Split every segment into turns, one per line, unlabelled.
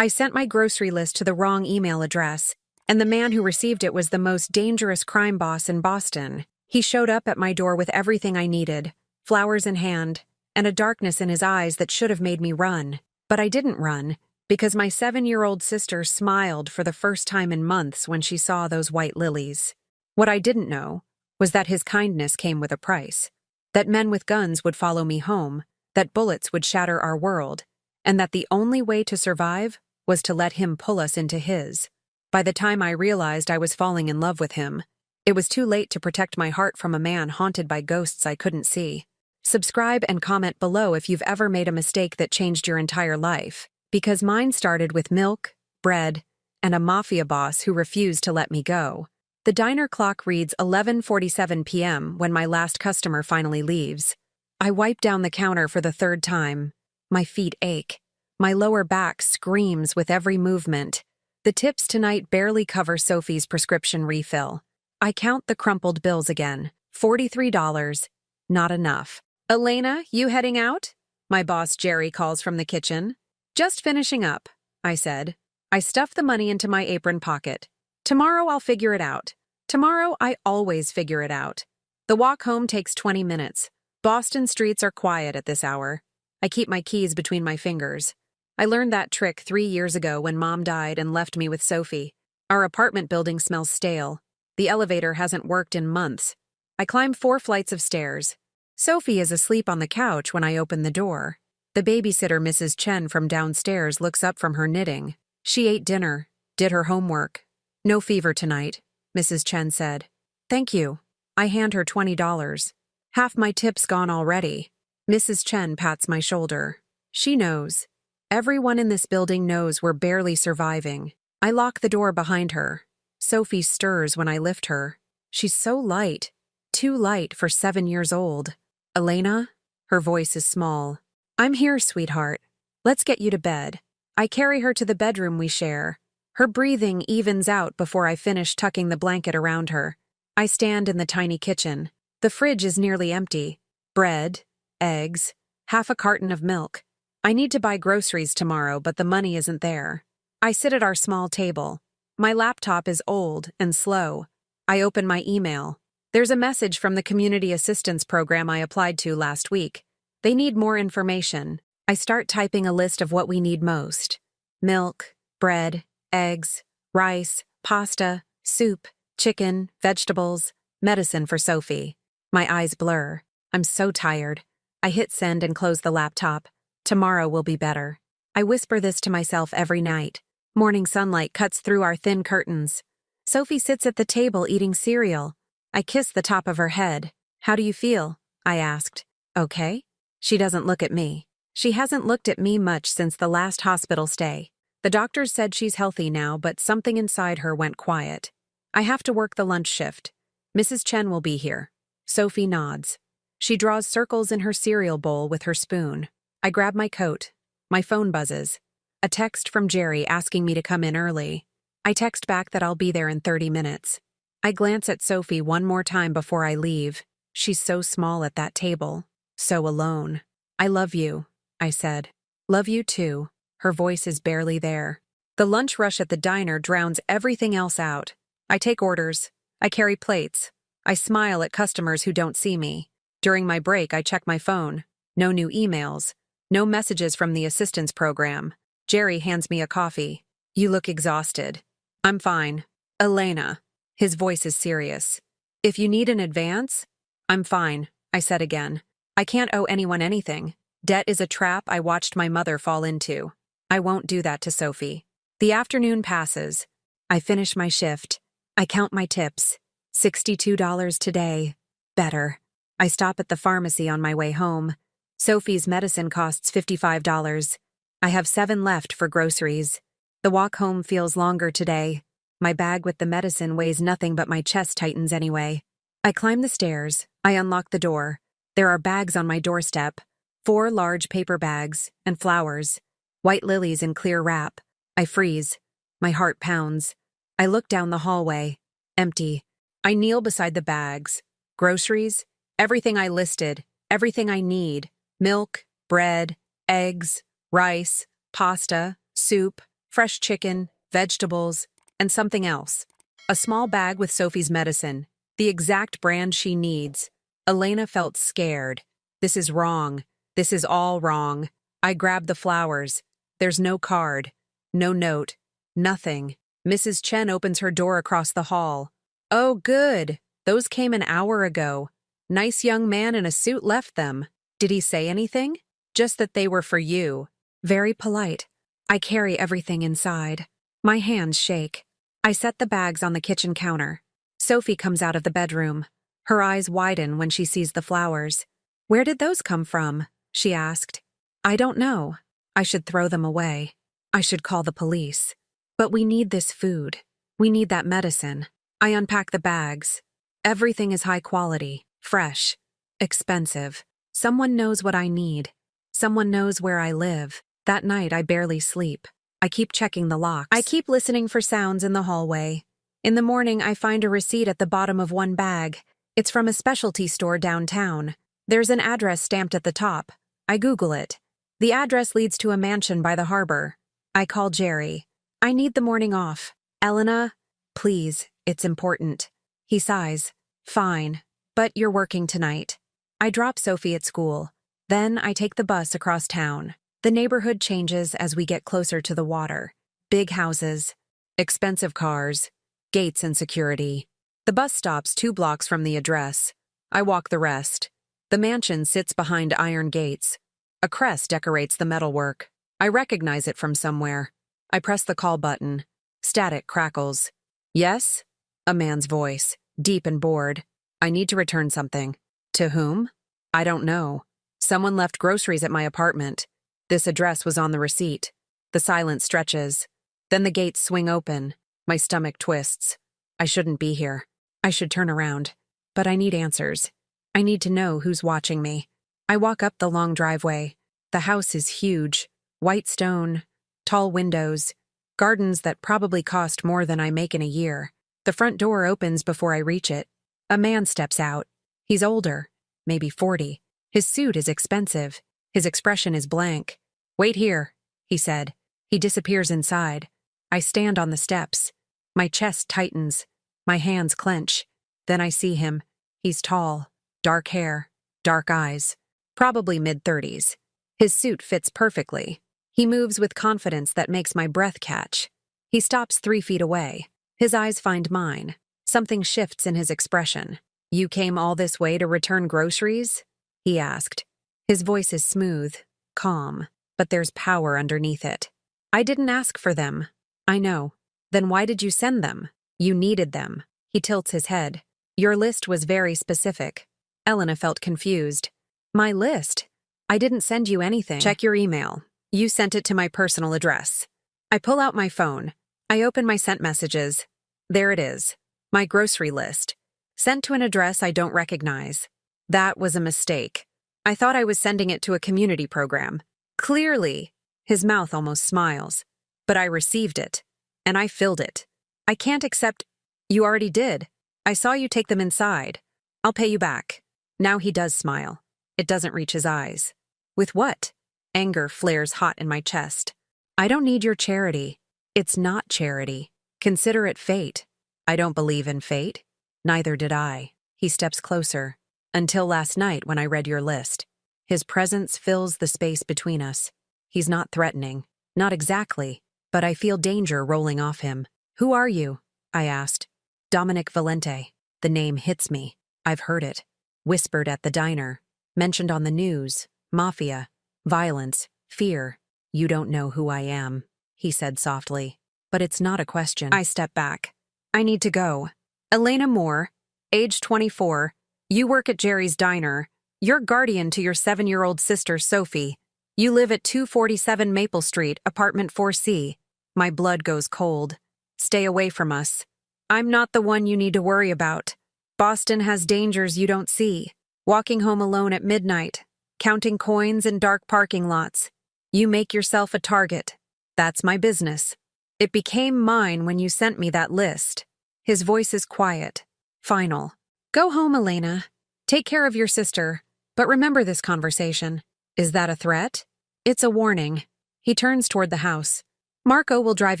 I sent my grocery list to the wrong email address, and the man who received it was the most dangerous crime boss in Boston. He showed up at my door with everything I needed, flowers in hand, and a darkness in his eyes that should have made me run. But I didn't run, because my 7-year-old sister smiled for the first time in months when she saw those white lilies. What I didn't know was that his kindness came with a price, that men with guns would follow me home, that bullets would shatter our world, and that the only way to survive was to let him pull us into his. By the time I realized I was falling in love with him, it was too late to protect my heart from a man haunted by ghosts I couldn't see. Subscribe and comment below if you've ever made a mistake that changed your entire life, because mine started with milk, bread, and a mafia boss who refused to let me go. The diner clock reads 11:47 p.m. when my last customer finally leaves. I wipe down the counter for the third time. My feet ache. My lower back screams with every movement. The tips tonight barely cover Sophie's prescription refill. I count the crumpled bills again. $43. Not enough. "Elena, you heading out?" my boss Jerry calls from the kitchen. "Just finishing up," I said. I stuffed the money into my apron pocket. "Tomorrow I'll figure it out." Tomorrow I always figure it out. The walk home takes 20 minutes. Boston streets are quiet at this hour. I keep my keys between my fingers. I learned that trick 3 years ago when Mom died and left me with Sophie. Our apartment building smells stale. The elevator hasn't worked in months. I climb 4 flights of stairs. Sophie is asleep on the couch when I open the door. The babysitter, Mrs. Chen from downstairs, looks up from her knitting. She ate dinner, did her homework. "No fever tonight," Mrs. Chen said. "Thank you." I hand her $20. "Half my tip's gone already." Mrs. Chen pats my shoulder. She knows. Everyone in this building knows we're barely surviving. I lock the door behind her. Sophie stirs when I lift her. She's so light. Too light for 7 years old. "Elena?" Her voice is small. "I'm here, sweetheart. Let's get you to bed." I carry her to the bedroom we share. Her breathing evens out before I finish tucking the blanket around her. I stand in the tiny kitchen. The fridge is nearly empty. Bread, eggs, half a carton of milk. I need to buy groceries tomorrow, but the money isn't there. I sit at our small table. My laptop is old and slow. I open my email. There's a message from the community assistance program I applied to last week. They need more information. I start typing a list of what we need most. Milk, bread, eggs, rice, pasta, soup, chicken, vegetables, medicine for Sophie. My eyes blur. I'm so tired. I hit send and close the laptop. Tomorrow will be better. I whisper this to myself every night. Morning sunlight cuts through our thin curtains. Sophie sits at the table eating cereal. I kiss the top of her head. "How do you feel?" I asked. "Okay?" She doesn't look at me. She hasn't looked at me much since the last hospital stay. The doctors said she's healthy now, but something inside her went quiet. I have to work the lunch shift. Mrs. Chen will be here. Sophie nods. She draws circles in her cereal bowl with her spoon. I grab my coat. My phone buzzes. A text from Jerry asking me to come in early. I text back that I'll be there in 30 minutes. I glance at Sophie one more time before I leave. She's so small at that table. So alone. "I love you," I said. "Love you too." Her voice is barely there. The lunch rush at the diner drowns everything else out. I take orders. I carry plates. I smile at customers who don't see me. During my break, I check my phone. No new emails. No messages from the assistance program. Jerry hands me a coffee. "You look exhausted." "I'm fine." "Elena." His voice is serious. "If you need an advance?" "I'm fine," I said again. "I can't owe anyone anything. Debt is a trap I watched my mother fall into. I won't do that to Sophie." The afternoon passes. I finish my shift. I count my tips. $62 today. Better. I stop at the pharmacy on my way home. Sophie's medicine costs $55. I have 7 left for groceries. The walk home feels longer today. My bag with the medicine weighs nothing but my chest tightens anyway. I climb the stairs. I unlock the door. There are bags on my doorstep. 4 large paper bags and flowers. White lilies in clear wrap. I freeze. My heart pounds. I look down the hallway. Empty. I kneel beside the bags. Groceries? Everything I listed. Everything I need. Milk, bread, eggs, rice, pasta, soup, fresh chicken, vegetables, and something else. A small bag with Sophie's medicine, the exact brand she needs. Elena felt scared. This is wrong. This is all wrong. I grabbed the flowers. There's no card, no note, nothing. Mrs. Chen opens her door across the hall. Oh, good. Those came an hour ago. Nice young man in a suit left them. Did he say anything? Just that they were for you. Very polite. I carry everything inside. My hands shake. I set the bags on the kitchen counter. Sophie comes out of the bedroom. Her eyes widen when she sees the flowers. Where did those come from? She asked. I don't know. I should throw them away. I should call the police. But we need this food. We need that medicine. I unpack the bags. Everything is high quality, fresh, expensive. Someone knows what I need. Someone knows where I live. That night I barely sleep. I keep checking the locks. I keep listening for sounds in the hallway. In the morning I find a receipt at the bottom of one bag. It's from a specialty store downtown. There's an address stamped at the top. I Google it. The address leads to a mansion by the harbor. I call Jerry. I need the morning off. Elena, please, it's important. He sighs. Fine, but you're working tonight. I drop Sophie at school. Then I take the bus across town. The neighborhood changes as we get closer to the water. Big houses, expensive cars, gates and security. The bus stops 2 blocks from the address. I walk the rest. The mansion sits behind iron gates. A crest decorates the metalwork. I recognize it from somewhere. I press the call button. Static crackles. Yes? A man's voice, deep and bored. I need to return something. To whom? I don't know. Someone left groceries at my apartment. This address was on the receipt. The silence stretches. Then the gates swing open. My stomach twists. I shouldn't be here. I should turn around. But I need answers. I need to know who's watching me. I walk up the long driveway. The house is huge. White stone, tall windows, gardens that probably cost more than I make in a year. The front door opens before I reach it. A man steps out. He's older, maybe 40. His suit is expensive. His expression is blank. Wait here, he said. He disappears inside. I stand on the steps. My chest tightens. My hands clench. Then I see him. He's tall, dark hair, dark eyes, probably mid-30s. His suit fits perfectly. He moves with confidence that makes my breath catch. He stops 3 feet away. His eyes find mine. Something shifts in his expression. You came all this way to return groceries? He asked. His voice is smooth, calm, but there's power underneath it. I didn't ask for them. I know. Then why did you send them? You needed them. He tilts his head. Your list was very specific. Elena felt confused. My list? I didn't send you anything. Check your email. You sent it to my personal address. I pull out my phone. I open my sent messages. There it is. My grocery list. Sent to an address I don't recognize. That was a mistake. I thought I was sending it to a community program. Clearly. His mouth almost smiles. But I received it. And I filled it. I can't accept. You already did. I saw you take them inside. I'll pay you back. Now he does smile. It doesn't reach his eyes. With what? Anger flares hot in my chest. I don't need your charity. It's not charity. Consider it fate. I don't believe in fate. Neither did I. He steps closer. Until last night when I read your list. His presence fills the space between us. He's not threatening. Not exactly. But I feel danger rolling off him. Who are you? I asked. Dominic Valente. The name hits me. I've heard it. Whispered at the diner. Mentioned on the news. Mafia. Violence. Fear. You don't know who I am, he said softly. But it's not a question. I step back. I need to go. Elena Moore, age 24. You work at Jerry's Diner. You're guardian to your 7-year-old sister, Sophie. You live at 247 Maple Street, apartment 4C. My blood goes cold. Stay away from us. I'm not the one you need to worry about. Boston has dangers you don't see. Walking home alone at midnight. Counting coins in dark parking lots. You make yourself a target. That's my business. It became mine when you sent me that list. His voice is quiet. Final. Go home, Elena. Take care of your sister. But remember this conversation. Is that a threat? It's a warning. He turns toward the house. Marco will drive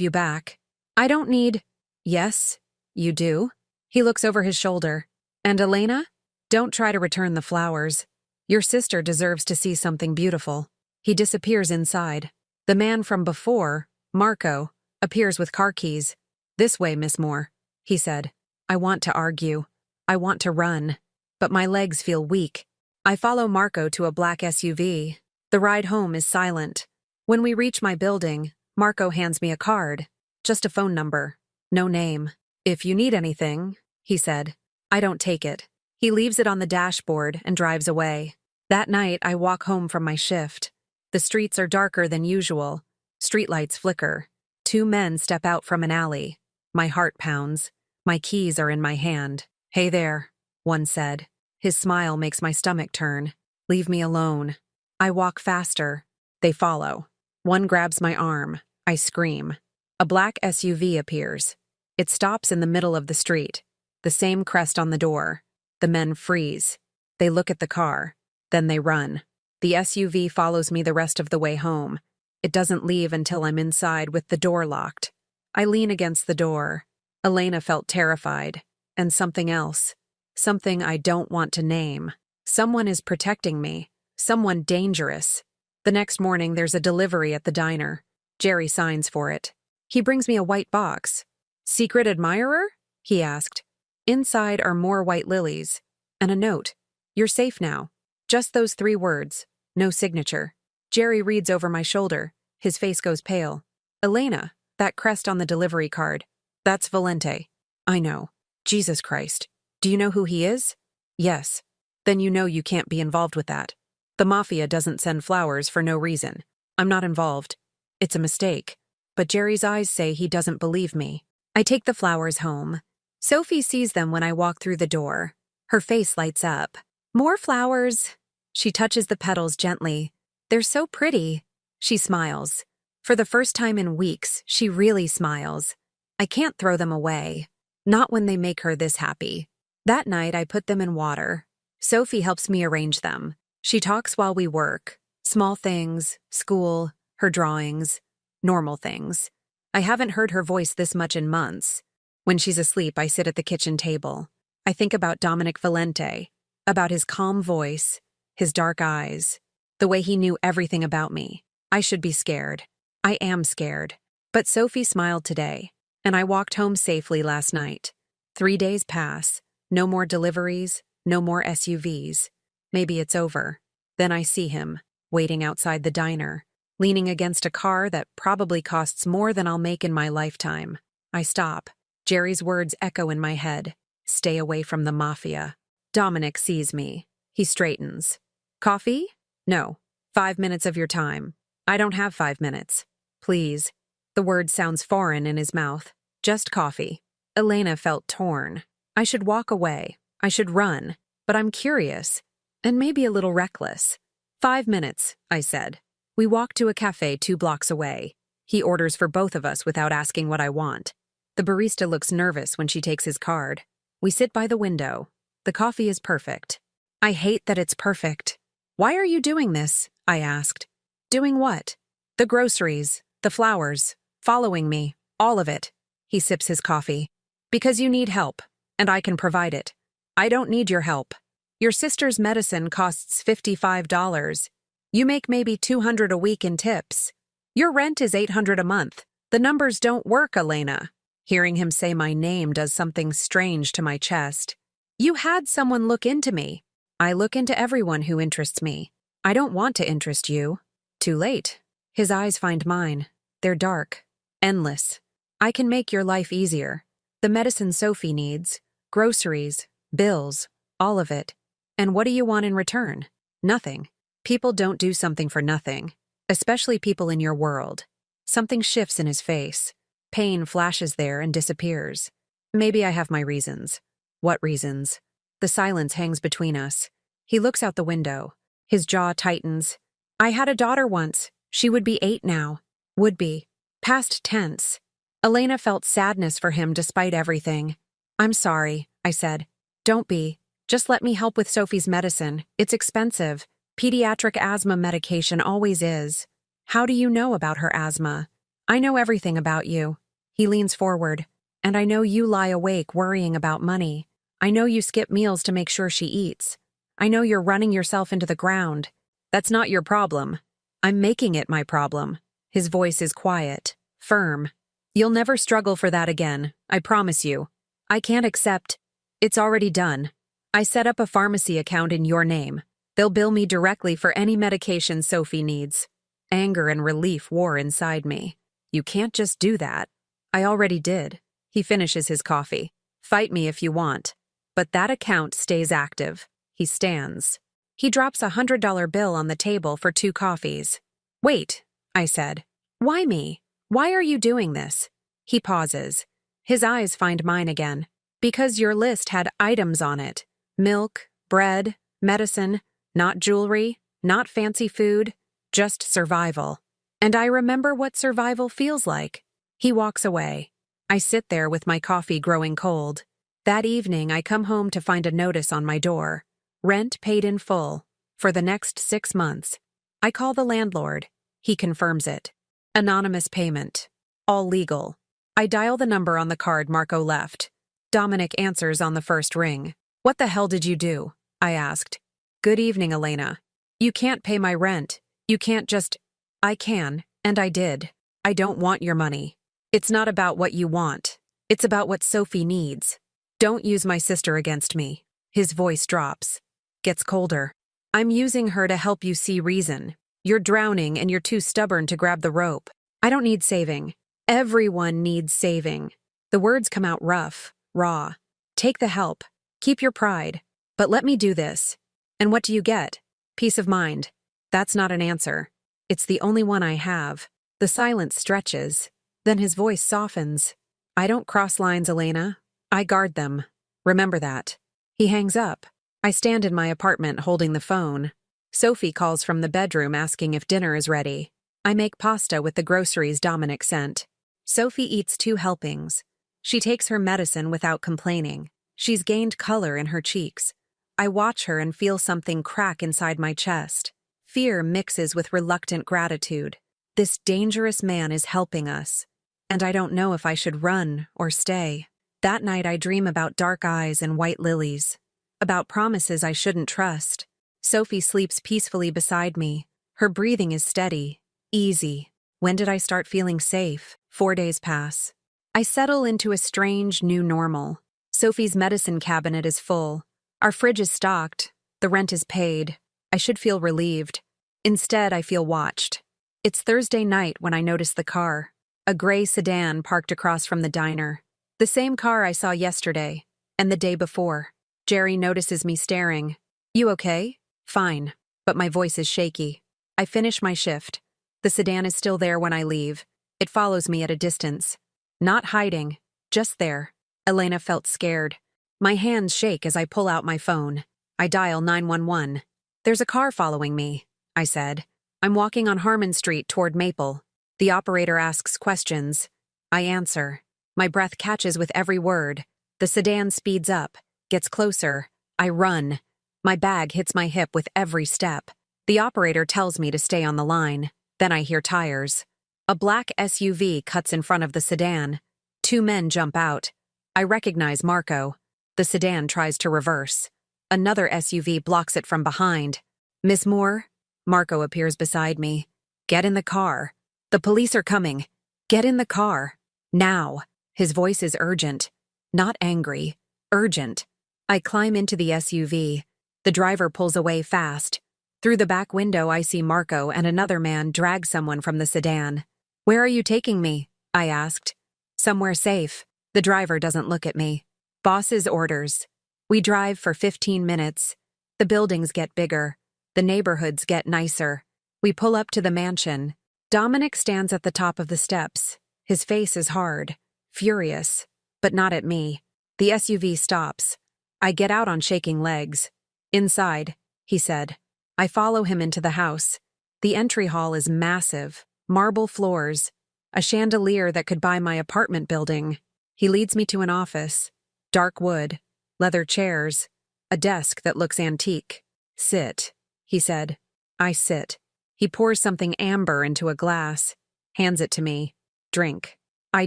you back. I don't need. Yes, you do. He looks over his shoulder. And Elena? Don't try to return the flowers. Your sister deserves to see something beautiful. He disappears inside. The man from before, Marco, appears with car keys. This way, Miss Moore, he said. I want to argue. I want to run. But my legs feel weak. I follow Marco to a black SUV. The ride home is silent. When we reach my building, Marco hands me a card. Just a phone number. No name. If you need anything, he said. I don't take it. He leaves it on the dashboard and drives away. That night, I walk home from my shift. The streets are darker than usual. Streetlights flicker. Two men step out from an alley. My heart pounds. My keys are in my hand. Hey there, one said. His smile makes my stomach turn. Leave me alone. I walk faster. They follow. One grabs my arm. I scream. A black SUV appears. It stops in the middle of the street. The same crest on the door. The men freeze. They look at the car. Then they run. The SUV follows me the rest of the way home. It doesn't leave until I'm inside with the door locked. I lean against the door. Elena felt terrified. And something else. Something I don't want to name. Someone is protecting me. Someone dangerous. The next morning, there's a delivery at the diner. Jerry signs for it. He brings me a white box. Secret admirer? He asked. Inside are more white lilies. And a note. You're safe now. Just those 3 words. No signature. Jerry reads over my shoulder. His face goes pale. Elena, that crest on the delivery card. That's Valente. I know. Jesus Christ. Do you know who he is? Yes. Then you know you can't be involved with that. The Mafia doesn't send flowers for no reason. I'm not involved. It's a mistake. But Jerry's eyes say he doesn't believe me. I take the flowers home. Sophie sees them when I walk through the door. Her face lights up. More flowers. She touches the petals gently. They're so pretty. She smiles. For the first time in weeks, she really smiles. I can't throw them away. Not when they make her this happy. That night, I put them in water. Sophie helps me arrange them. She talks while we work. Small things, school, her drawings, normal things. I haven't heard her voice this much in months. When she's asleep, I sit at the kitchen table. I think about Dominic Valente, about his calm voice, his dark eyes, the way he knew everything about me. I should be scared. I am scared. But Sophie smiled today, and I walked home safely last night. 3 days pass. No more deliveries, no more SUVs. Maybe it's over. Then I see him, waiting outside the diner, leaning against a car that probably costs more than I'll make in my lifetime. I stop. Jerry's words echo in my head. Stay away from the Mafia. Dominic sees me. He straightens. Coffee? No. 5 minutes of your time. I don't have 5 minutes. Please. The word sounds foreign in his mouth. Just coffee. Elena felt torn. I should walk away. I should run. But I'm curious. And maybe a little reckless. 5 minutes, I said. We walk to a cafe 2 blocks away. He orders for both of us without asking what I want. The barista looks nervous when she takes his card. We sit by the window. The coffee is perfect. I hate that it's perfect. Why are you doing this? I asked. Doing what? The groceries, the flowers, following me, all of it. He sips his coffee. Because you need help, and I can provide it. I don't need your help. Your sister's medicine costs $55. You make maybe $200 a week in tips. Your rent is $800 a month. The numbers don't work, Elena. Hearing him say my name does something strange to my chest. You had someone look into me. I look into everyone who interests me. I don't want to interest you. Too late. His eyes find mine. They're dark. Endless. I can make your life easier. The medicine Sophie needs. Groceries. Bills. All of it. And what do you want in return? Nothing. People don't do something for nothing. Especially people in your world. Something shifts in his face. Pain flashes there and disappears. Maybe I have my reasons. What reasons? The silence hangs between us. He looks out the window. His jaw tightens. I had a daughter once. She would be 8 now. Would be. Past tense. Elena felt sadness for him despite everything. I'm sorry, I said. Don't be. Just let me help with Sophie's medicine. It's expensive. Pediatric asthma medication always is. How do you know about her asthma? I know everything about you. He leans forward. And I know you lie awake worrying about money. I know you skip meals to make sure she eats. I know you're running yourself into the ground. That's not your problem. I'm making it my problem. His voice is quiet, firm. You'll never struggle for that again, I promise you. I can't accept. It's already done. I set up a pharmacy account in your name. They'll bill me directly for any medication Sophie needs. Anger and relief war inside me. You can't just do that. I already did. He finishes his coffee. Fight me if you want. But that account stays active. He stands. He drops $100 bill on the table for 2 coffees. Wait, I said. Why me? Why are you doing this? He pauses. His eyes find mine again. Because your list had items on it. Milk, bread, medicine, not jewelry, not fancy food, just survival. And I remember what survival feels like. He walks away. I sit there with my coffee growing cold. That evening, I come home to find a notice on my door. Rent paid in full. For the next 6 months. I call the landlord. He confirms it. Anonymous payment. All legal. I dial the number on the card Marco left. Dominic answers on the first ring. What the hell did you do? I asked. Good evening, Elena. You can't pay my rent. You can't just... I can, and I did. I don't want your money. It's not about what you want. It's about what Sophie needs. Don't use my sister against me. His voice drops. Gets colder. I'm using her to help you see reason. You're drowning and you're too stubborn to grab the rope. I don't need saving. Everyone needs saving. The words come out rough, raw. Take the help. Keep your pride. But let me do this. And what do you get? Peace of mind. That's not an answer. It's the only one I have. The silence stretches. Then his voice softens. I don't cross lines, Elena. I guard them. Remember that. He hangs up. I stand in my apartment holding the phone. Sophie calls from the bedroom asking if dinner is ready. I make pasta with the groceries Dominic sent. Sophie eats 2 helpings. She takes her medicine without complaining. She's gained color in her cheeks. I watch her and feel something crack inside my chest. Fear mixes with reluctant gratitude. This dangerous man is helping us. And I don't know if I should run or stay. That night I dream about dark eyes and white lilies. About promises I shouldn't trust. Sophie sleeps peacefully beside me. Her breathing is steady, easy. When did I start feeling safe? 4 days pass. I settle into a strange new normal. Sophie's medicine cabinet is full. Our fridge is stocked. The rent is paid. I should feel relieved. Instead, I feel watched. It's Thursday night when I notice the car. A gray sedan parked across from the diner. The same car I saw yesterday, and the day before. Jerry notices me staring. You okay? Fine, but my voice is shaky. I finish my shift. The sedan is still there when I leave. It follows me at a distance. Not hiding, just there. Elena felt scared. My hands shake as I pull out my phone. I dial 911. There's a car following me, I said. I'm walking on Harmon Street toward Maple. The operator asks questions. I answer. My breath catches with every word. The sedan speeds up, gets closer. I run. My bag hits my hip with every step. The operator tells me to stay on the line. Then I hear tires. A black SUV cuts in front of the sedan. 2 men jump out. I recognize Marco. The sedan tries to reverse. Another SUV blocks it from behind. Miss Moore? Marco appears beside me. Get in the car. The police are coming. Get in the car. Now. His voice is urgent. Not angry. Urgent. I climb into the SUV. The driver pulls away fast. Through the back window, I see Marco and another man drag someone from the sedan. Where are you taking me? I asked. Somewhere safe. The driver doesn't look at me. Boss's orders. We drive for 15 minutes. The buildings get bigger. The neighborhoods get nicer. We pull up to the mansion. Dominic stands at the top of the steps. His face is hard, furious, but not at me. The SUV stops. I get out on shaking legs. Inside, he said. I follow him into the house. The entry hall is massive, marble floors, a chandelier that could buy my apartment building. He leads me to an office. Dark wood, leather chairs, a desk that looks antique. Sit, he said. I sit. He pours something amber into a glass, hands it to me. Drink. I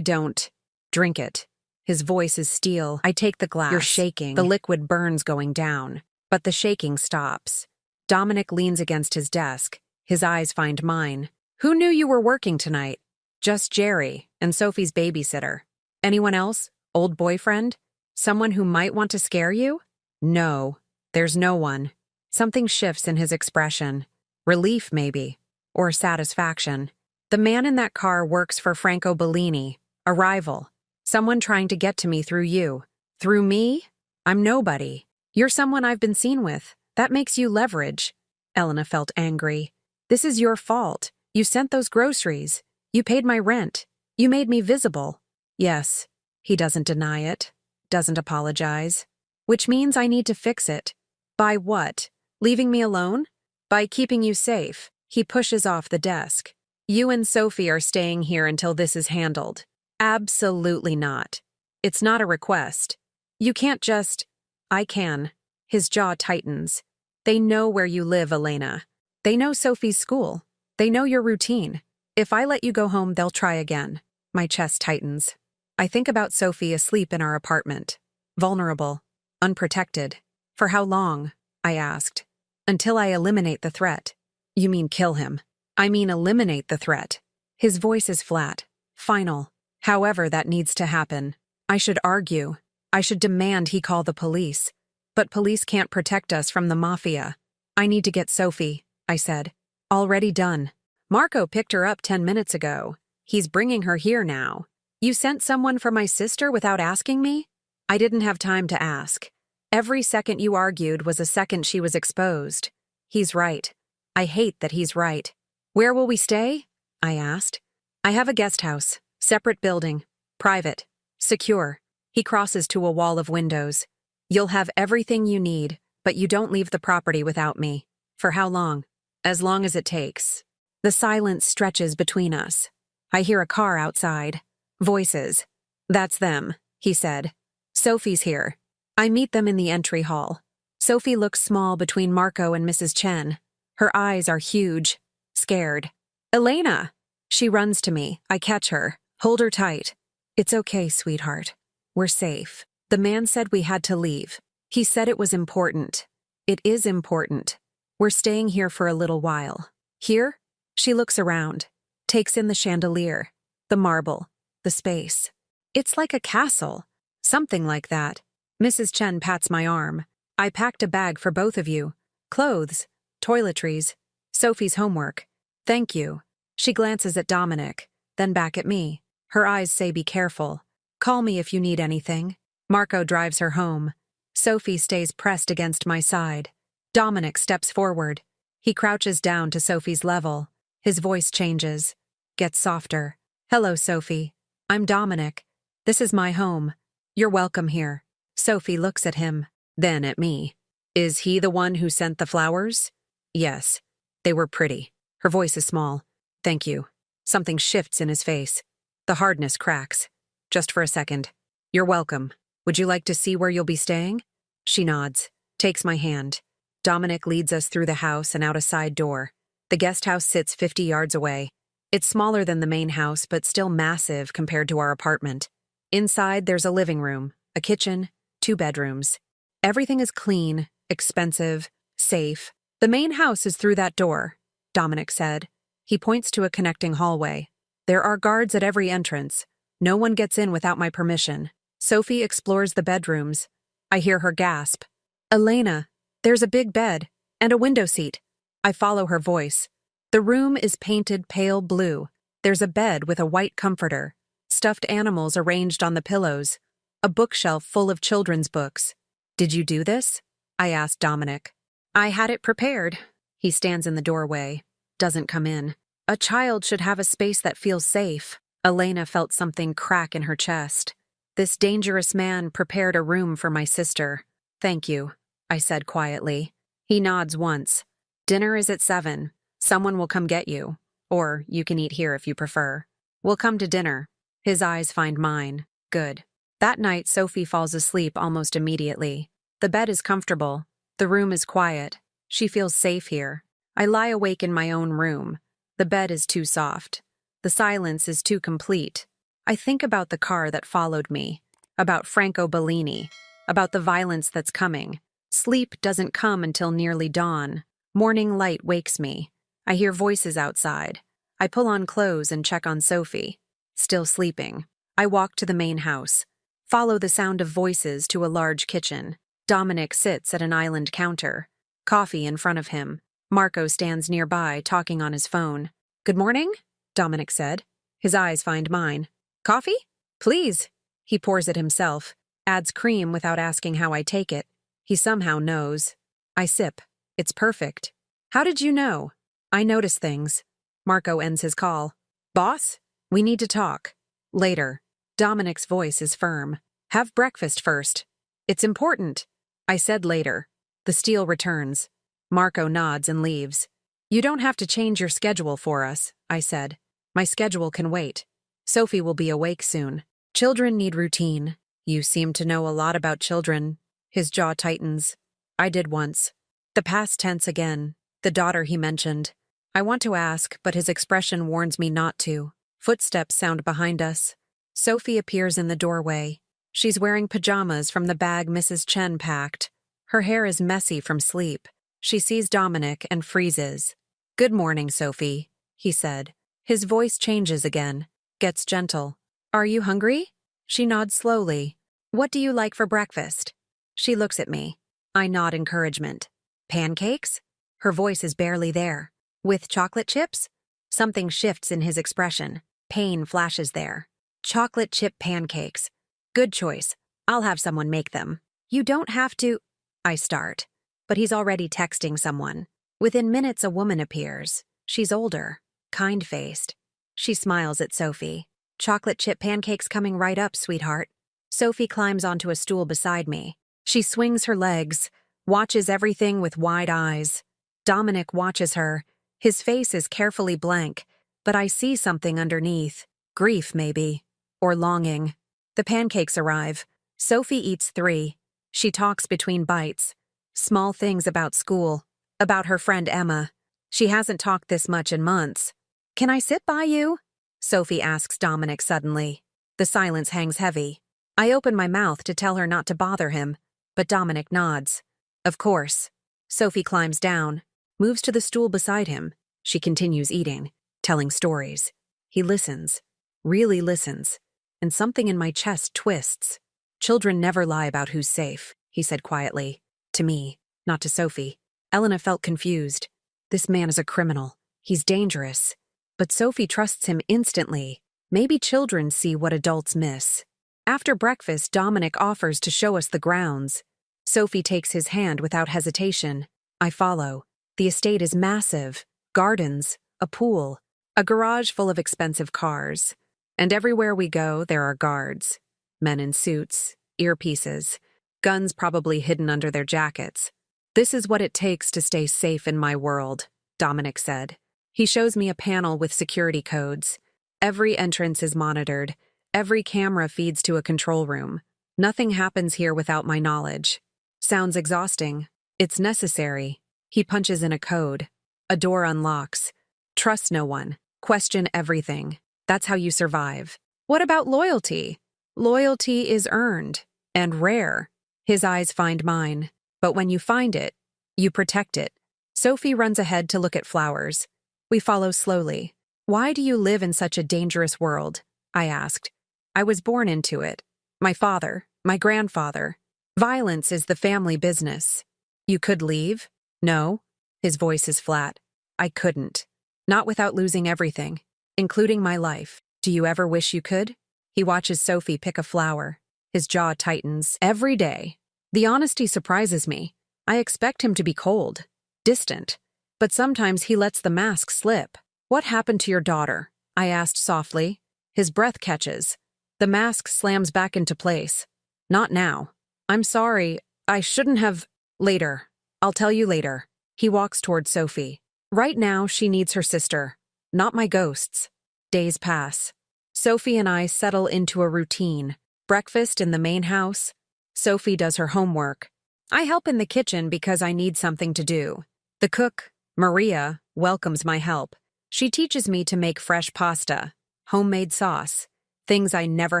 don't. Drink it. His voice is steel. I take the glass. You're shaking. The liquid burns going down, but the shaking stops. Dominic leans against his desk. His eyes find mine. Who knew you were working tonight? Just Jerry and Sophie's babysitter. Anyone else? Old boyfriend? Someone who might want to scare you? No, there's no one. Something shifts in his expression. Relief, maybe. Or satisfaction. The man in that car works for Franco Bellini, a rival. Someone trying to get to me through you. Through me? I'm nobody. You're someone I've been seen with. That makes you leverage. Elena felt angry. This is your fault. You sent those groceries. You paid my rent. You made me visible. Yes. He doesn't deny it. Doesn't apologize. Which means I need to fix it. By what? Leaving me alone? By keeping you safe. He pushes off the desk. You and Sophie are staying here until this is handled. Absolutely not. It's not a request. You can't just... I can. His jaw tightens. They know where you live, Elena. They know Sophie's school. They know your routine. If I let you go home, they'll try again. My chest tightens. I think about Sophie asleep in our apartment. Vulnerable. Unprotected. For how long? I asked. Until I eliminate the threat. You mean kill him? I mean eliminate the threat. His voice is flat. Final. However that needs to happen. I should argue. I should demand he call the police. But police can't protect us from the Mafia. I need to get Sophie, I said. Already done. Marco picked her up 10 minutes ago. He's bringing her here now. You sent someone for my sister without asking me? I didn't have time to ask. Every second you argued was a second she was exposed. He's right. I hate that he's right. Where will we stay? I asked. I have a guest house. Separate building. Private. Secure. He crosses to a wall of windows. You'll have everything you need, but you don't leave the property without me. For how long? As long as it takes. The silence stretches between us. I hear a car outside. Voices. That's them, he said. Sophie's here. I meet them in the entry hall. Sophie looks small between Marco and Mrs. Chen. Her eyes are huge. Scared. Elena! She runs to me. I catch her. Hold her tight. It's okay, sweetheart. We're safe. The man said we had to leave. He said it was important. It is important. We're staying here for a little while. Here? She looks around. Takes in the chandelier. The marble. The space. It's like a castle. Something like that. Mrs. Chen pats my arm. I packed a bag for both of you. Clothes. Toiletries. Sophie's homework. Thank you. She glances at Dominic, then back at me. Her eyes say be careful. Call me if you need anything. Marco drives her home. Sophie stays pressed against my side. Dominic steps forward. He crouches down to Sophie's level. His voice changes. Gets softer. Hello, Sophie. I'm Dominic. This is my home. You're welcome here. Sophie looks at him, then at me. Is he the one who sent the flowers? Yes. They were pretty. Her voice is small. Thank you. Something shifts in his face. The hardness cracks. Just for a second. You're welcome. Would you like to see where you'll be staying? She nods, takes my hand. Dominic leads us through the house and out a side door. The guest house sits 50 yards away. It's smaller than the main house, but still massive compared to our apartment. Inside, there's a living room, a kitchen, 2 bedrooms. Everything is clean, expensive, safe. The main house is through that door, Dominic said. He points to a connecting hallway. There are guards at every entrance. No one gets in without my permission. Sophie explores the bedrooms. I hear her gasp. Elena, there's a big bed and a window seat. I follow her voice. The room is painted pale blue. There's a bed with a white comforter, stuffed animals arranged on the pillows, a bookshelf full of children's books. Did you do this? I asked Dominic. I had it prepared. He stands in the doorway, doesn't come in. A child should have a space that feels safe. Elena felt something crack in her chest. This dangerous man prepared a room for my sister. Thank you, I said quietly. He nods once. Dinner is at 7. Someone will come get you. Or you can eat here if you prefer. We'll come to dinner. His eyes find mine. Good. That night, Sophie falls asleep almost immediately. The bed is comfortable. The room is quiet. She feels safe here. I lie awake in my own room. The bed is too soft. The silence is too complete. I think about the car that followed me, about Franco Bellini, about the violence that's coming. Sleep doesn't come until nearly dawn. Morning light wakes me. I hear voices outside. I pull on clothes and check on Sophie. Still sleeping. I walk to the main house. Follow the sound of voices to a large kitchen. Dominic sits at an island counter. Coffee in front of him. Marco stands nearby, talking on his phone. "Good morning," Dominic said. His eyes find mine. "Coffee? Please." He pours it himself, adds cream without asking how I take it. He somehow knows. I sip. It's perfect. "How did you know?" "I notice things." Marco ends his call. "Boss, we need to talk." Later. Dominic's voice is firm. "Have breakfast first." "It's important." I said later. The steel returns. Marco nods and leaves. "You don't have to change your schedule for us," I said. "My schedule can wait. Sophie will be awake soon. Children need routine." "You seem to know a lot about children." His jaw tightens. "I did once." The past tense again. The daughter he mentioned. I want to ask, but his expression warns me not to. Footsteps sound behind us. Sophie appears in the doorway. She's wearing pajamas from the bag Mrs. Chen packed. Her hair is messy from sleep. She sees Dominic and freezes. "Good morning, Sophie," he said. His voice changes again, gets gentle. "Are you hungry?" She nods slowly. "What do you like for breakfast?" She looks at me. I nod encouragement. "Pancakes?" Her voice is barely there. "With chocolate chips?" Something shifts in his expression. Pain flashes there. "Chocolate chip pancakes. Good choice. I'll have someone make them." "You don't have to—" I start. But he's already texting someone. Within minutes, a woman appears. She's older, kind-faced. She smiles at Sophie. "Chocolate chip pancakes coming right up, sweetheart." Sophie climbs onto a stool beside me. She swings her legs, watches everything with wide eyes. Dominic watches her. His face is carefully blank, but I see something underneath. Grief, maybe. Or longing. The pancakes arrive. Sophie eats 3. She talks between bites. Small things about school. About her friend Emma. She hasn't talked this much in months. "Can I sit by you?" Sophie asks Dominic suddenly. The silence hangs heavy. I open my mouth to tell her not to bother him, but Dominic nods. "Of course." Sophie climbs down, moves to the stool beside him. She continues eating, telling stories. He listens, really listens, and something in my chest twists. "Children never lie about who's safe," he said quietly. To me, not to Sophie. Elena felt confused. This man is a criminal. He's dangerous. But Sophie trusts him instantly. Maybe children see what adults miss. After breakfast, Dominic offers to show us the grounds. Sophie takes his hand without hesitation. I follow. The estate is massive. Gardens, a pool, a garage full of expensive cars. And everywhere we go, there are guards. Men in suits, earpieces, guns probably hidden under their jackets. "This is what it takes to stay safe in my world," Dominic said. He shows me a panel with security codes. Every entrance is monitored. Every camera feeds to a control room. Nothing happens here without my knowledge. Sounds exhausting. It's necessary. He punches in a code. A door unlocks. Trust no one. Question everything. That's how you survive. "What about loyalty?" "Loyalty is earned. And rare." His eyes find mine. "But when you find it, you protect it." Sophie runs ahead to look at flowers. We follow slowly. "Why do you live in such a dangerous world?" I asked. "I was born into it. My father, my grandfather. Violence is the family business." "You could leave?" "No." His voice is flat. "I couldn't. Not without losing everything, including my life. Do you ever wish you could?" He watches Sophie pick a flower. His jaw tightens. "Every day." The honesty surprises me. I expect him to be cold, distant. But sometimes he lets the mask slip. "What happened to your daughter?" I asked softly. His breath catches. The mask slams back into place. "Not now." "I'm sorry. I shouldn't have—" "Later. I'll tell you later." He walks toward Sophie. "Right now, she needs her sister. Not my ghosts." Days pass. Sophie and I settle into a routine. Breakfast in the main house. Sophie does her homework. I help in the kitchen because I need something to do. The cook, Maria, welcomes my help. She teaches me to make fresh pasta, homemade sauce, things I never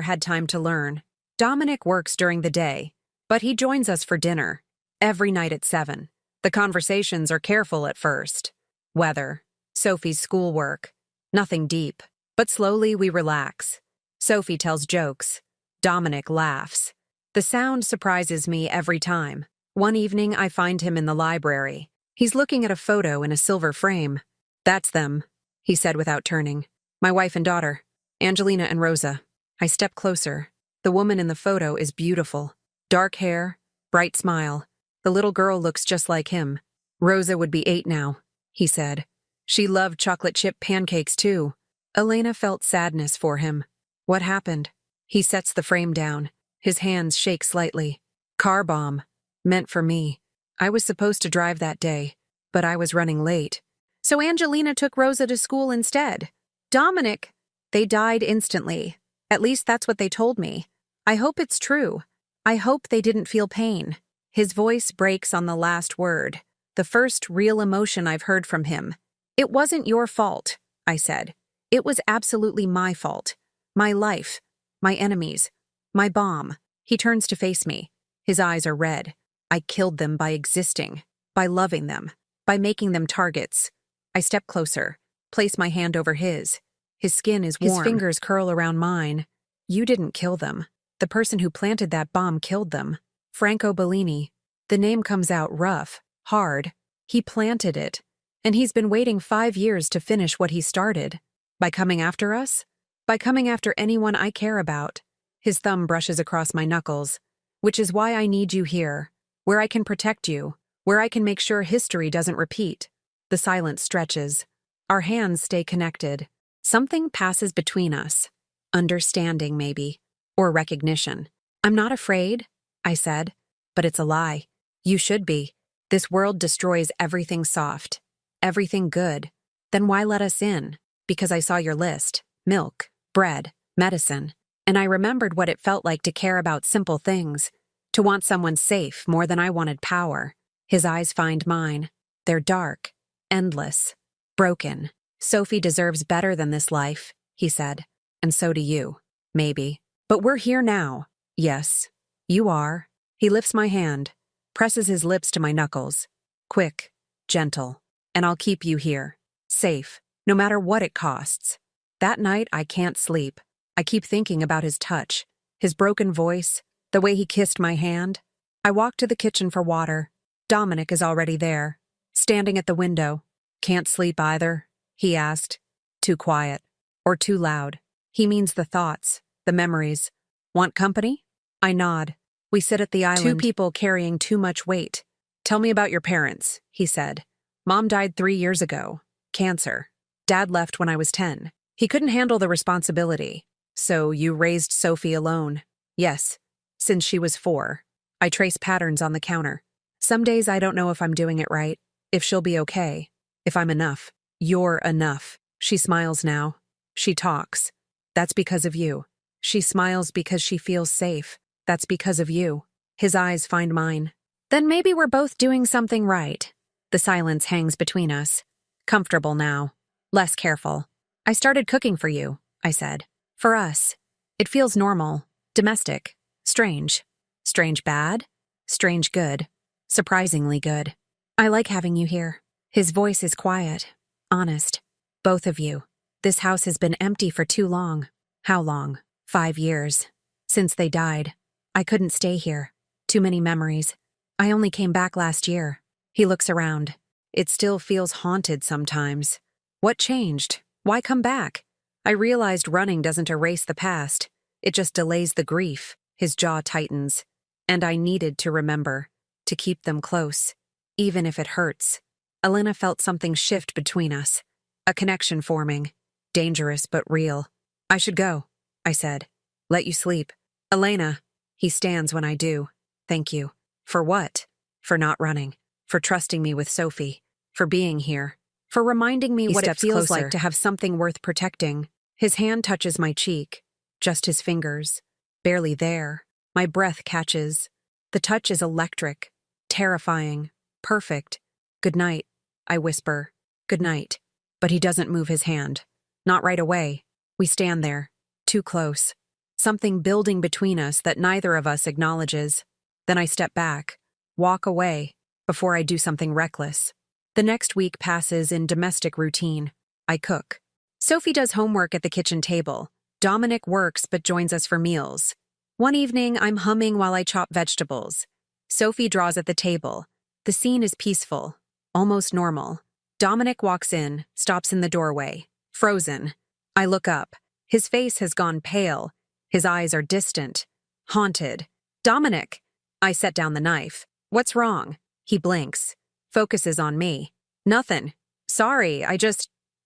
had time to learn. Dominic works during the day, but he joins us for dinner, every night at 7. The conversations are careful at first. Weather, Sophie's schoolwork, nothing deep, but slowly we relax. Sophie tells jokes. Dominic laughs. The sound surprises me every time. One evening I find him in the library. He's looking at a photo in a silver frame. "That's them," he said without turning. "My wife and daughter, Angelina and Rosa." I step closer. The woman in the photo is beautiful. Dark hair, bright smile. The little girl looks just like him. "Rosa would be 8 now," he said. "She loved chocolate chip pancakes too." Elena felt sadness for him. "What happened?" He sets the frame down. His hands shake slightly. "Car bomb. Meant for me. I was supposed to drive that day, but I was running late. So Angelina took Rosa to school instead." "Dominic!" "They died instantly. At least that's what they told me. I hope it's true. I hope they didn't feel pain." His voice breaks on the last word, the first real emotion I've heard from him. "It wasn't your fault," I said. "It was absolutely my fault. My life, my enemies, my bomb." He turns to face me. His eyes are red. "I killed them by existing, by loving them, by making them targets." I step closer, place my hand over his. His skin is warm. His fingers curl around mine. "You didn't kill them. The person who planted that bomb killed them. Franco Bellini." The name comes out rough, hard. He planted it, and he's been waiting 5 years to finish what he started. By coming after us? By coming after anyone I care about. His thumb brushes across my knuckles. "Which is why I need you here, where I can protect you, where I can make sure history doesn't repeat." The silence stretches. Our hands stay connected. Something passes between us. Understanding, maybe. Or recognition. "I'm not afraid," I said. "But it's a lie. You should be. This world destroys everything soft, everything good. Then why let us in?" "Because I saw your list. Milk, bread, medicine. And I remembered what it felt like to care about simple things, to want someone safe more than I wanted power." His eyes find mine. They're dark, endless, broken. "Sophie deserves better than this life," he said. "And so do you. Maybe. But we're here now." "Yes, you are." He lifts my hand, presses his lips to my knuckles. "Quick, gentle. And I'll keep you here. Safe, no matter what it costs." That night I can't sleep. I keep thinking about his touch, his broken voice, the way he kissed my hand. I walk to the kitchen for water. Dominic is already there, standing at the window. "Can't sleep either?" he asked. "Too quiet. Or too loud." He means the thoughts, the memories. "Want company?" I nod. We sit at the island. 2 people carrying too much weight. "Tell me about your parents," he said. "Mom died 3 years ago. Cancer. Dad left when I was 10. He couldn't handle the responsibility. So you raised Sophie alone?" "Yes, since she was 4. I trace patterns on the counter. Some days I don't know if I'm doing it right, if she'll be okay, if I'm enough." "You're enough." She smiles now. She talks. "That's because of you." She smiles because she feels safe. "That's because of you." His eyes find mine. "Then maybe we're both doing something right." The silence hangs between us. Comfortable now. Less careful. "I started cooking for you," I said. "For us. It feels normal, domestic, strange. Strange bad? Strange good. Surprisingly good. I like having you here." His voice is quiet, honest. "Both of you. This house has been empty for too long." "How long?" 5 years. Since they died. I couldn't stay here. Too many memories. I only came back last year." He looks around. "It still feels haunted sometimes." "What changed? Why come back?" I realized running doesn't erase the past. It just delays the grief. His jaw tightens. "And I needed to remember. To keep them close. Even if it hurts." Elena felt something shift between us. A connection forming. Dangerous but real. "I should go," I said. "Let you sleep." "Elena." He stands when I do. "Thank you." "For what?" "For not running. For trusting me with Sophie. For being here. For reminding me what it feels like to have something worth protecting." His hand touches my cheek. Just his fingers. Barely there. My breath catches. The touch is electric. Terrifying. Perfect. "Good night," I whisper. "Good night." but he doesn't move his hand. Not right away. We stand there, too close. Something building between us that neither of us acknowledges. Then I step back, walk away, before I do something reckless. The next week passes in domestic routine. I cook. Sophie does homework at the kitchen table. Dominic works but joins us for meals. One evening, I'm humming while I chop vegetables. Sophie draws at the table. The scene is peaceful, almost normal. Dominic walks in, stops in the doorway, frozen. I look up. His face has gone pale. His eyes are distant, haunted. Dominic! I set down the knife. What's wrong? He blinks, focuses on me. Nothing. Sorry,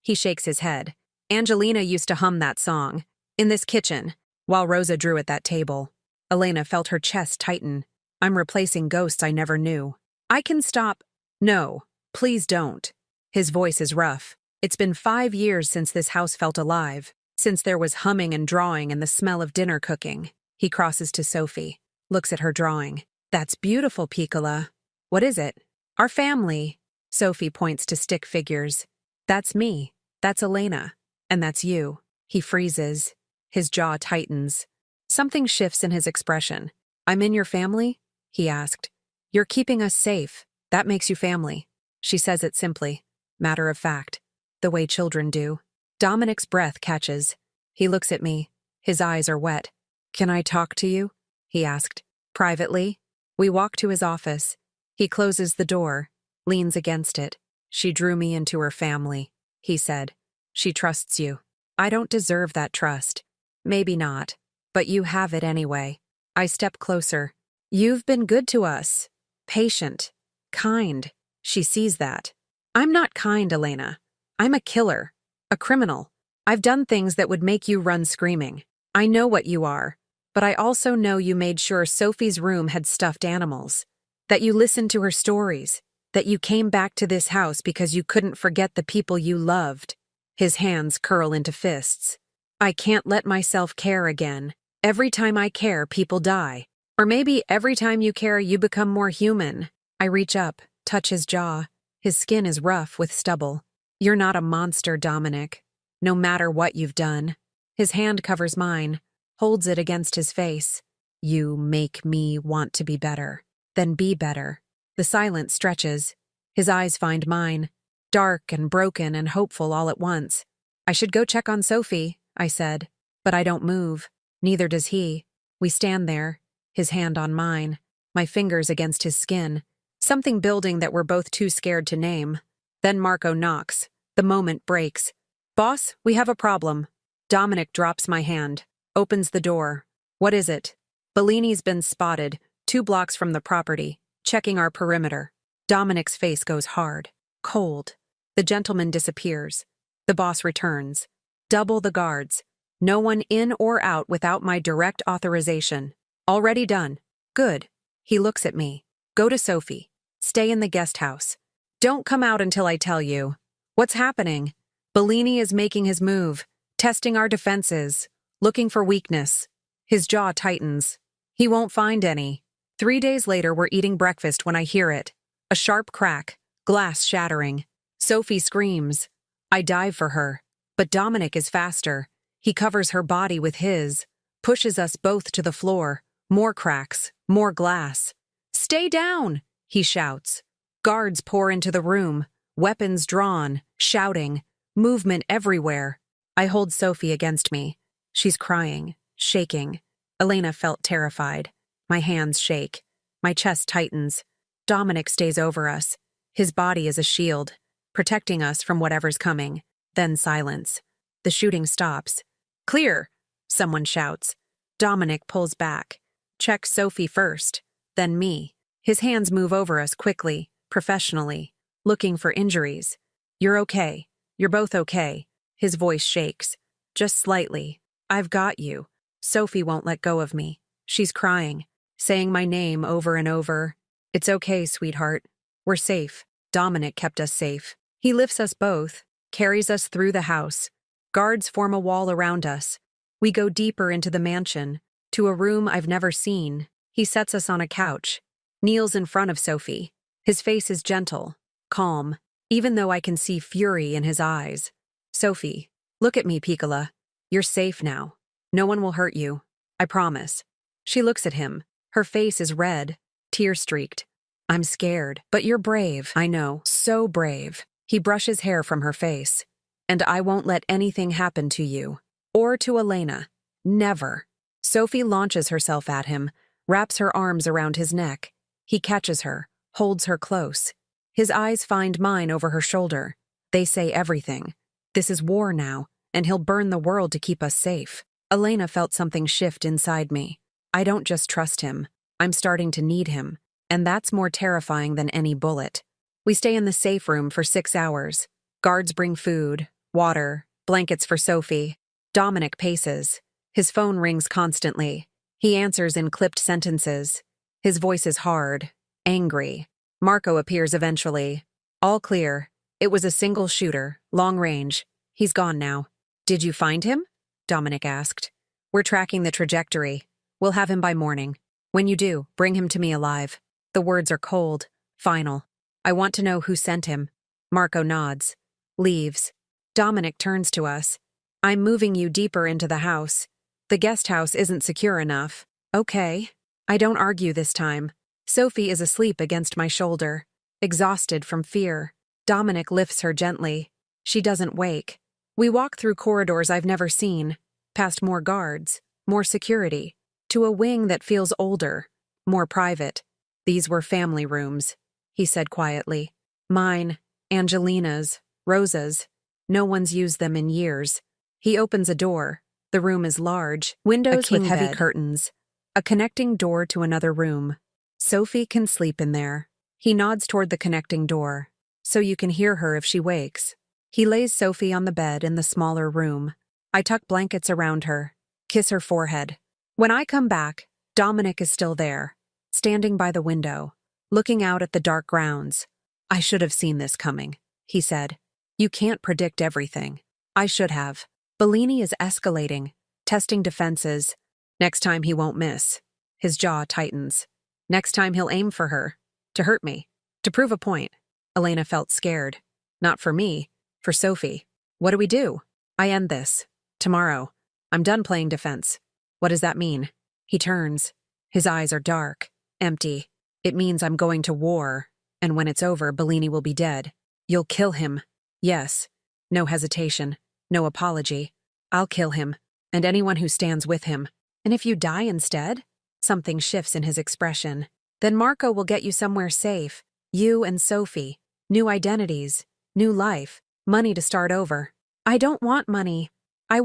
He shakes his head. Angelina used to hum that song. In this kitchen, while Rosa drew at that table. Elena felt her chest tighten. I'm replacing ghosts I never knew. I can stop. No, please don't. His voice is rough. It's been 5 years since this house felt alive, since there was humming and drawing and the smell of dinner cooking. He crosses to Sophie, looks at her drawing. That's beautiful, Piccola. What is it? Our family. Sophie points to stick figures. That's me. That's Elena. And that's you. He freezes. His jaw tightens. Something shifts in his expression. I'm in your family? He asked. You're keeping us safe. That makes you family. She says it simply. Matter of fact. The way children do. Dominic's breath catches. He looks at me. His eyes are wet. Can I talk to you? He asked. Privately? We walk to his office. He closes the door, leans against it. She drew me into her family, he said. She trusts you. I don't deserve that trust. Maybe not, but you have it anyway. I step closer. You've been good to us. Patient. Kind. She sees that. I'm not kind, Elena. I'm a killer. A criminal. I've done things that would make you run screaming. I know what you are, but I also know you made sure Sophie's room had stuffed animals. That you listened to her stories. That you came back to this house because you couldn't forget the people you loved. His hands curl into fists. I can't let myself care again. Every time I care, people die. Or maybe every time you care, you become more human. I reach up, touch his jaw. His skin is rough with stubble. You're not a monster, Dominic. No matter what you've done. His hand covers mine, holds it against his face. You make me want to be better. Then be better. The silence stretches. His eyes find mine, dark and broken and hopeful all at once. I should go check on Sophie, I said. But I don't move. Neither does he. We stand there, his hand on mine, my fingers against his skin. Something building that we're both too scared to name. Then Marco knocks. The moment breaks. Boss, we have a problem. Dominic drops my hand, opens the door. What is it? Bellini's been spotted, 2 blocks from the property, checking our perimeter. Dominic's face goes hard, cold. The gentleman disappears. The boss returns. Double the guards. No one in or out without my direct authorization. Already done. Good. He looks at me. Go to Sophie. Stay in the guest house. Don't come out until I tell you. What's happening? Bellini is making his move, testing our defenses, looking for weakness. His jaw tightens. He won't find any. 3 days later, we're eating breakfast when I hear it. A sharp crack, glass shattering. Sophie screams. I dive for her, but Dominic is faster. He covers her body with his, pushes us both to the floor. More cracks, more glass. Stay down, he shouts. Guards pour into the room, weapons drawn, shouting, movement everywhere. I hold Sophie against me. She's crying, shaking. Elena felt terrified. My hands shake. My chest tightens. Dominic stays over us. His body is a shield, protecting us from whatever's coming. Then silence. The shooting stops. Clear, someone shouts. Dominic pulls back. Check Sophie first, then me. His hands move over us quickly, professionally, looking for injuries. You're okay. You're both okay. His voice shakes. Just slightly. I've got you. Sophie won't let go of me. She's crying, saying my name over and over. It's okay, sweetheart. We're safe. Dominic kept us safe. He lifts us both, carries us through the house. Guards form a wall around us. We go deeper into the mansion, to a room I've never seen. He sets us on a couch, kneels in front of Sophie. His face is gentle, calm. even though I can see fury in his eyes. Sophie, look at me, Piccola. You're safe now. No one will hurt you. I promise. She looks at him. Her face is red, tear-streaked. I'm scared, but you're brave. I know, so brave. He brushes hair from her face. And I won't let anything happen to you. Or to Elena. Never. Sophie launches herself at him, wraps her arms around his neck. He catches her, holds her close. His eyes find mine over her shoulder. They say everything. This is war now, and he'll burn the world to keep us safe. Elena felt something shift inside me. I don't just trust him. I'm starting to need him. And that's more terrifying than any bullet. We stay in the safe room for 6 hours. Guards bring food, water, blankets for Sophie. Dominic paces. His phone rings constantly. He answers in clipped sentences. His voice is hard, angry. Marco appears eventually. All clear. It was a single shooter, long range. He's gone now. Did you find him? Dominic asked. We're tracking the trajectory. We'll have him by morning. When you do, bring him to me alive. The words are cold, final. I want to know who sent him. Marco nods. Leaves. Dominic turns to us. I'm moving you deeper into the house. The guest house isn't secure enough. Okay. I don't argue this time. Sophie is asleep against my shoulder, exhausted from fear. Dominic lifts her gently. She doesn't wake. We walk through corridors I've never seen, past more guards, more security, to a wing that feels older, more private. These were family rooms, he said quietly. Mine, Angelina's, Rosa's. No one's used them in years. He opens a door. The room is large, windows with heavy curtains, a connecting door to another room. Sophie can sleep in there. He nods toward the connecting door, so you can hear her if she wakes. He lays Sophie on the bed in the smaller room. I tuck blankets around her, kiss her forehead. When I come back, Dominic is still there, standing by the window, looking out at the dark grounds. I should have seen this coming, he said. You can't predict everything. I should have. Bellini is escalating, testing defenses. Next time he won't miss. His jaw tightens. Next time he'll aim for her. To hurt me. To prove a point. Elena felt scared. Not for me. For Sophie. What do we do? I end this. Tomorrow. I'm done playing defense. What does that mean? He turns. His eyes are dark. Empty. It means I'm going to war. And when it's over, Bellini will be dead. You'll kill him. Yes. No hesitation. No apology. I'll kill him. And anyone who stands with him. And if you die instead? Something shifts in his expression. Then Marco will get you somewhere safe. You and Sophie. New identities. New life. Money to start over. I don't want money. I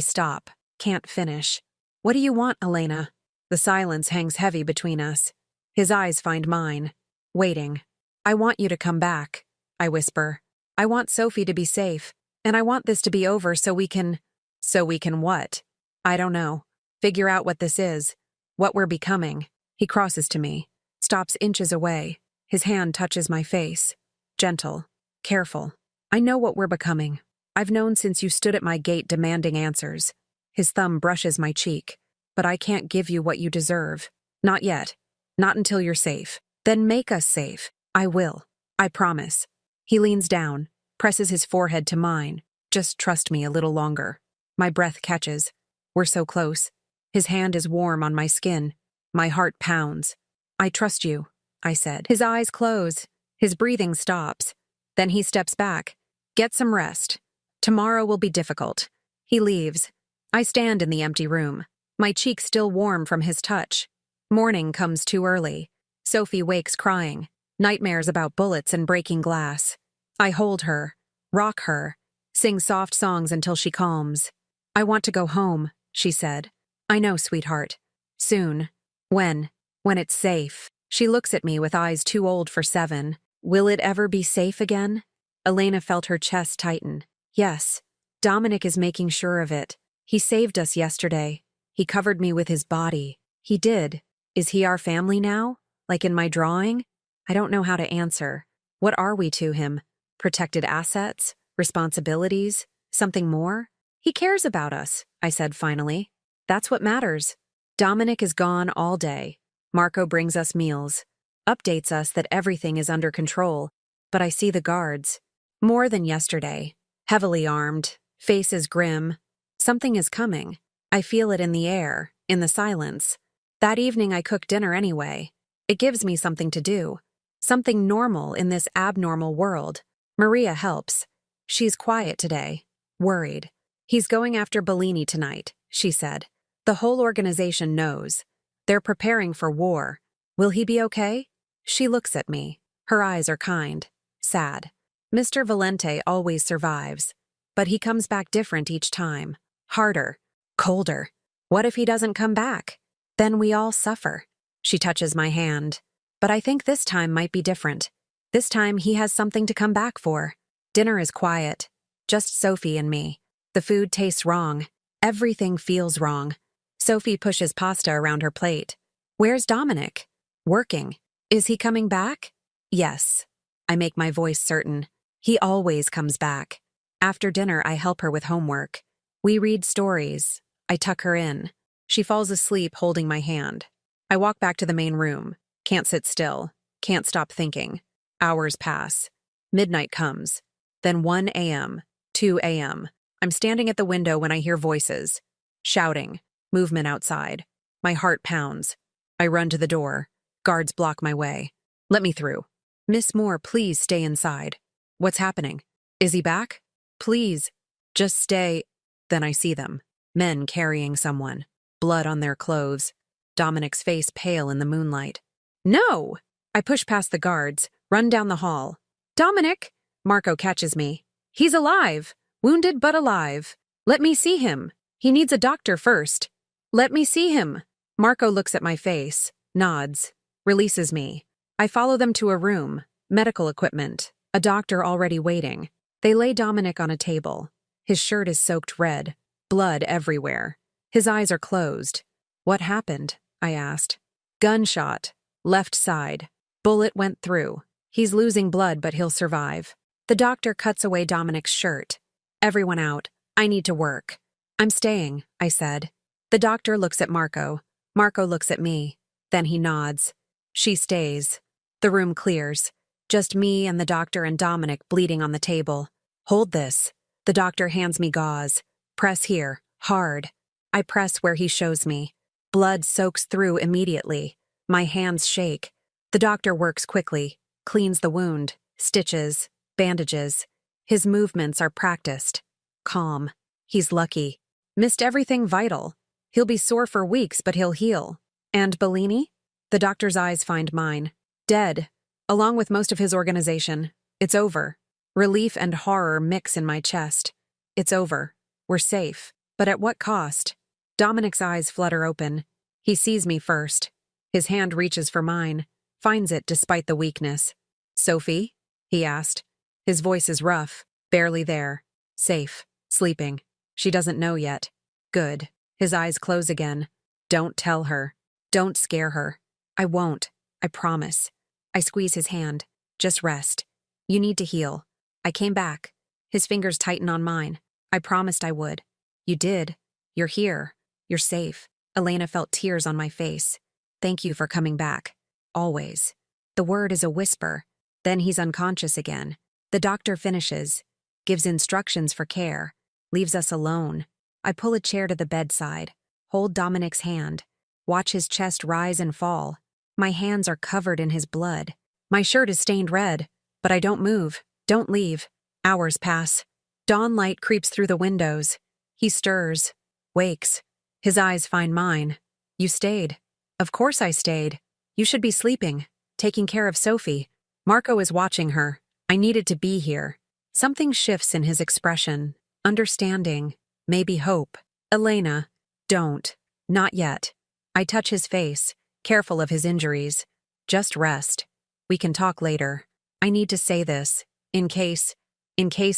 stop. Can't finish. What do you want, Elena? The silence hangs heavy between us. His eyes find mine. Waiting. I want you to come back. I whisper. I want Sophie to be safe. And I want this to be over so we can... So we can what? I don't know. Figure out what this is. What we're becoming. He crosses to me. Stops inches away. His hand touches my face. Gentle. Careful. I know what we're becoming. I've known since you stood at my gate demanding answers. His thumb brushes my cheek. But I can't give you what you deserve. Not yet. Not until you're safe. Then make us safe. I will. I promise. He leans down. Presses his forehead to mine. Just trust me a little longer. My breath catches. We're so close. His hand is warm on my skin. My heart pounds. I trust you, I said. His eyes close. His breathing stops. Then he steps back. Get some rest. Tomorrow will be difficult. He leaves. I stand in the empty room. My cheek still warm from his touch. Morning comes too early. Sophie wakes crying. Nightmares about bullets and breaking glass. I hold her, rock her, sing soft songs until she calms. I want to go home, she said. I know, sweetheart. Soon. When? When it's safe. She looks at me with eyes too old for 7. Will it ever be safe again? Elena felt her chest tighten. Yes. Dominic is making sure of it. He saved us yesterday. He covered me with his body. He did. Is he our family now? Like in my drawing? I don't know how to answer. What are we to him? Protected assets? Responsibilities? Something more? He cares about us, I said finally. That's what matters. Dominic is gone all day. Marco brings us meals. Updates us that everything is under control. but I see the guards. More than yesterday. Heavily armed, faces grim. Something is coming. I feel it in the air, in the silence. That evening I cook dinner anyway. It gives me something to do. Something normal in this abnormal world. Maria helps. She's quiet today. Worried. He's going after Bellini tonight, she said. The whole organization knows. They're preparing for war. Will he be okay? She looks at me. Her eyes are kind. Sad. Mr. Valente always survives. But he comes back different each time. Harder. Colder. What if he doesn't come back? Then we all suffer. She touches my hand. But I think this time might be different. This time he has something to come back for. Dinner is quiet. Just Sophie and me. The food tastes wrong. Everything feels wrong. Sophie pushes pasta around her plate. Where's Dominic? Working. Is he coming back? Yes. I make my voice certain. He always comes back. After dinner, I help her with homework. We read stories. I tuck her in. She falls asleep holding my hand. I walk back to the main room. Can't sit still. Can't stop thinking. Hours pass. Midnight comes. Then 1 a.m., 2 a.m. I'm standing at the window when I hear voices. Shouting. Movement outside. My heart pounds. I run to the door. Guards block my way. Let me through. Miss Moore, please stay inside. What's happening? Is he back? Please. Just stay. Then I see them. Men carrying someone. Blood on their clothes. Dominic's face pale in the moonlight. No! I push past the guards, run down the hall. Dominic! Marco catches me. He's alive. Wounded but alive. Let me see him. He needs a doctor first. Let me see him. Marco looks at my face, nods, releases me. I follow them to a room, medical equipment, a doctor already waiting. They lay Dominic on a table. His shirt is soaked red, blood everywhere. His eyes are closed. What happened? I asked. Gunshot. Left side. Bullet went through. He's losing blood, but he'll survive. The doctor cuts away Dominic's shirt. Everyone out. I need to work. I'm staying, I said. The doctor looks at Marco. Marco looks at me. Then he nods. She stays. The room clears. Just me and the doctor and Dominic bleeding on the table. Hold this. The doctor hands me gauze. Press here. Hard. I press where he shows me. Blood soaks through immediately. My hands shake. The doctor works quickly. Cleans the wound. Stitches. Bandages. His movements are practiced. Calm. He's lucky. Missed everything vital. He'll be sore for weeks, but he'll heal. And Bellini? The doctor's eyes find mine. Dead. Along with most of his organization. It's over. Relief and horror mix in my chest. It's over. We're safe. But at what cost? Dominic's eyes flutter open. He sees me first. His hand reaches for mine. Finds it despite the weakness. Sophie? He asked. His voice is rough. Barely there. Safe. Sleeping. She doesn't know yet. Good. His eyes close again. Don't tell her. Don't scare her. I won't. I promise. I squeeze his hand. Just rest. You need to heal. I came back. His fingers tighten on mine. I promised I would. You did. You're here. You're safe. Elena felt tears on my face. Thank you for coming back. Always. The word is a whisper. Then he's unconscious again. The doctor finishes. Gives instructions for care. Leaves us alone. I pull a chair to the bedside. Hold Dominic's hand. Watch his chest rise and fall. My hands are covered in his blood. My shirt is stained red. But I don't move. Don't leave. Hours pass. Dawn light creeps through the windows. He stirs. Wakes. His eyes find mine. You stayed. Of course I stayed. You should be sleeping. Taking care of Sophie. Marco is watching her. I needed to be here. Something shifts in his expression. Understanding. Maybe hope. Elena. Don't. Not yet. I touch his face, careful of his injuries. Just rest. We can talk later. I need to say this. In case